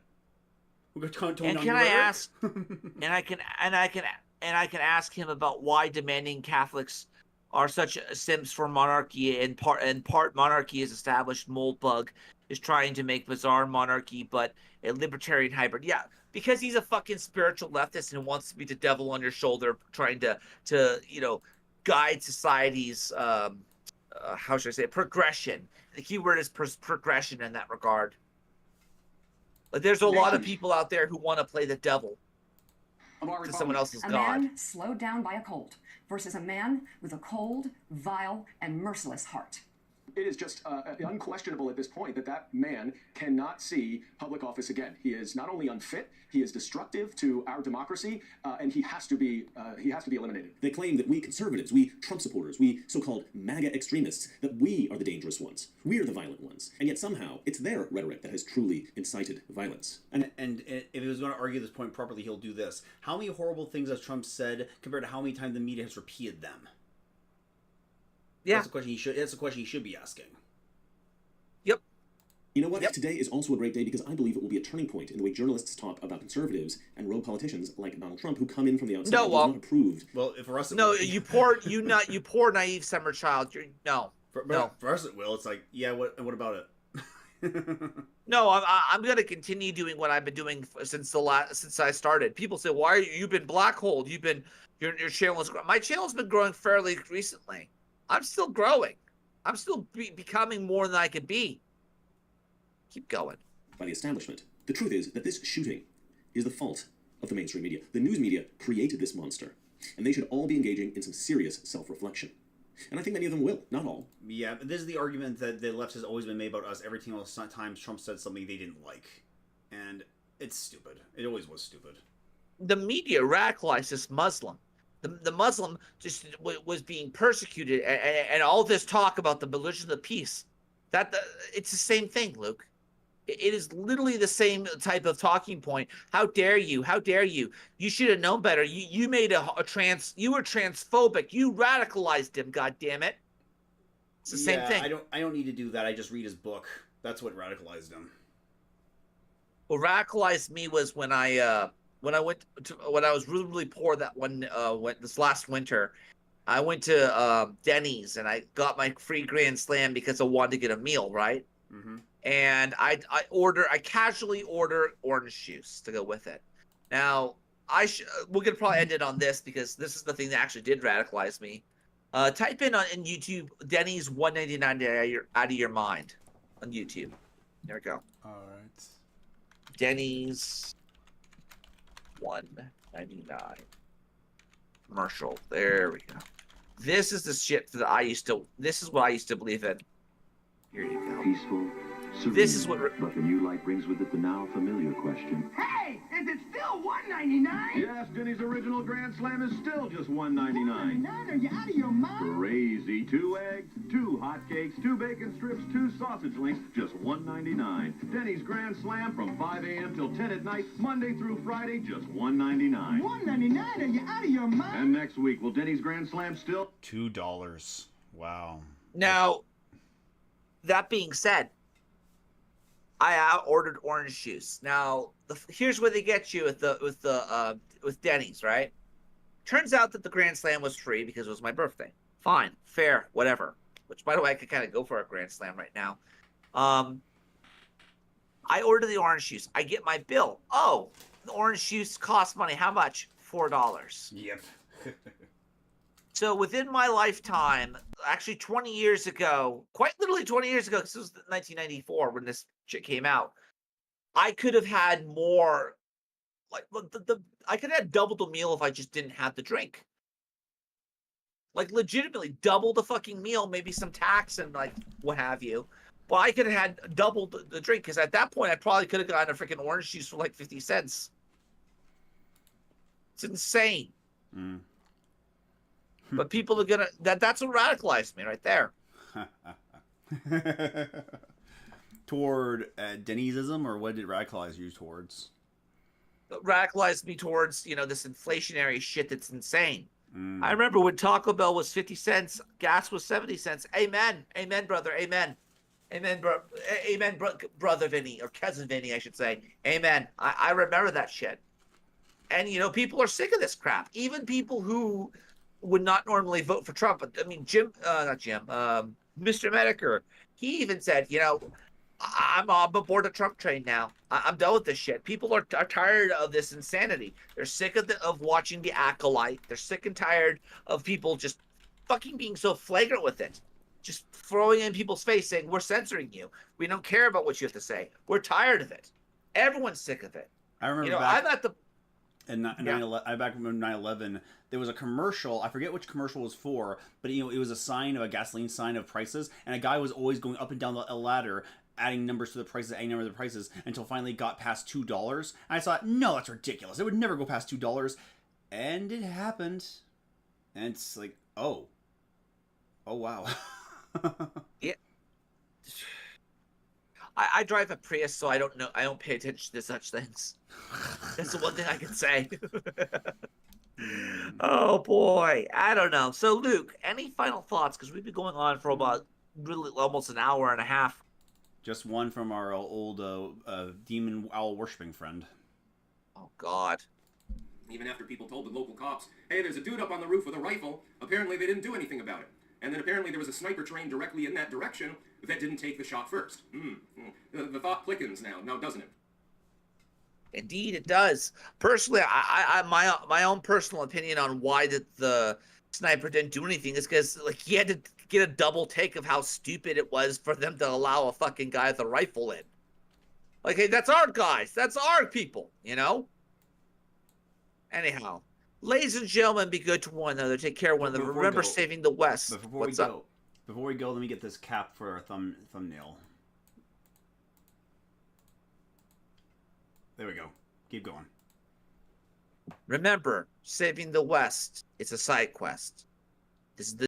We're going to tone down And can your I rhetoric? ask? and I can ask him about why demanding Catholics are such simps for monarchy. In part, monarchy is established. Moldbug is trying to make bizarre monarchy, but a libertarian hybrid. Yeah, because he's a fucking spiritual leftist and wants to be the devil on your shoulder, trying to guide society's how should I say it? Progression. The key word is progression in that regard. Like, there's a lot of people out there who want to play the devil to someone else's a god. man slowed down by a cold versus a man with a cold, vile, and merciless heart. It is just unquestionable at this point that that man cannot see public office again. He is not only unfit, he is destructive to our democracy, and he has to be eliminated. They claim that we conservatives, we Trump supporters, we so-called MAGA extremists, that we are the dangerous ones. We're the violent ones. And yet somehow it's their rhetoric that has truly incited violence. And if he was going to argue this point properly, he'll do this. How many horrible things has Trump said compared to how many times the media has repeated them? Yeah. That's a question he should be asking. Yep. You know what? Yep. Today is also a great day because I believe it will be a turning point in the way journalists talk about conservatives and rogue politicians like Donald Trump who come in from the outside and not approved. Well, for us, you poor naive summer child. For us it will. It's like, yeah, what about it? No, I'm gonna continue doing what I've been doing since I started. People say, "Why you've been blackholed? Your channel is growing." My channel's been growing fairly recently. I'm still growing. I'm still becoming more than I could be. Keep going. By the establishment. The truth is that this shooting is the fault of the mainstream media. The news media created this monster, and they should all be engaging in some serious self-reflection. And I think many of them will, not all. Yeah, but this is the argument that the left has always been made about us every single time Trump said something they didn't like. And it's stupid. It always was stupid. The media radicalized this Muslim. The Muslim just was being persecuted, and all this talk about the belligerence of the peace, it's the same thing, Luke. It is literally the same type of talking point. How dare you? How dare you? You should have known better. You made you were transphobic. You radicalized him. God damn it! It's the same thing. I don't need to do that. I just read his book. That's what radicalized him. What radicalized me was when I was really poor this last winter. I went to Denny's and I got my free Grand Slam because I wanted to get a meal, right? Mm-hmm. And I casually order orange juice to go with it. Now we're gonna probably end it on this because this is the thing that actually did radicalize me. Type in YouTube Denny's $1.99 out of your mind on YouTube. There we go. All right. Denny's $1.99 commercial. There we go. This is the shit that this is what I used to believe in. Here you go. Peaceful, serene, this is what but the new light brings with it the now familiar question. Hey, is it still $1.99? Yes, Denny's original Grand Slam is still just $1.99. $1.99? Are you out of your mind? Crazy. 2 eggs, 2 hotcakes, 2 bacon strips, 2 sausage links, just $1.99. Denny's Grand Slam from 5 a.m. till 10 at night, Monday through Friday, just $1.99. $1.99? Are you out of your mind? And next week, will Denny's Grand Slam still $2? Wow. Now, that being said, I ordered orange juice. Now, here's where they get you with Denny's, right? Turns out that the Grand Slam was free because it was my birthday. Fine, fair, whatever. Which, by the way, I could kind of go for a Grand Slam right now. I order the orange juice. I get my bill. Oh, the orange juice costs money. How much? $4. Yep. So within my lifetime, actually 20 years ago, quite literally 20 years ago, because it was 1994 when this shit came out, I could have had more, like I could have had double the meal if I just didn't have the drink. Like legitimately double the fucking meal, maybe some tax and like what have you. But I could have had double the drink because at that point I probably could have gotten a freaking orange juice for like 50 cents. It's insane. Mm. But people are gonna that's what radicalized me right there. Toward Denny'sism, or what did it radicalize you towards? It radicalized me towards, this inflationary shit that's insane. Mm. I remember when Taco Bell was 50 cents, gas was 70 cents. Amen. Amen, brother. Amen. Amen, brother Vinny, or cousin Vinny, I should say. Amen. I remember that shit. And, people are sick of this crap. Even people who would not normally vote for Trump. I mean, Mr. Medicare, he even said, I'm aboard the Trump train now. I'm done with this shit. People are tired of this insanity. They're sick of watching the acolyte. They're sick and tired of people just fucking being so flagrant with it. Just throwing in people's face saying, we're censoring you. We don't care about what you have to say. We're tired of it. Everyone's sick of it. I remember I'm at the... back when 9/11, there was a commercial. I forget which commercial it was for, but it was a sign of a gasoline sign of prices, and a guy was always going up and down a ladder, adding numbers to the prices, until finally it got past $2. And I thought, no, that's ridiculous. It would never go past $2, and it happened. And it's like, oh wow. Yeah. I drive a Prius, so I don't know. I don't pay attention to such things. That's the one thing I can say. Oh boy, I don't know. So Luke, any final thoughts? Because we've been going on for about really almost an hour and a half. Just one from our old demon owl worshipping friend. Oh God. Even after people told the local cops, hey, there's a dude up on the roof with a rifle, apparently they didn't do anything about it. And then apparently there was a sniper trained directly in that direction that didn't take the shot first. The thought quickens now doesn't it? Indeed, it does. Personally, my own personal opinion on why the sniper didn't do anything is because he had to get a double take of how stupid it was for them to allow a fucking guy with a rifle in. Like, hey, that's our guys. That's our people, Anyhow. Ladies and gentlemen, be good to one another. Take care of one another. Remember saving the West. Before we go, let me get this cap for our thumbnail. There we go. Keep going. Remember, saving the West. It's a side quest. This is the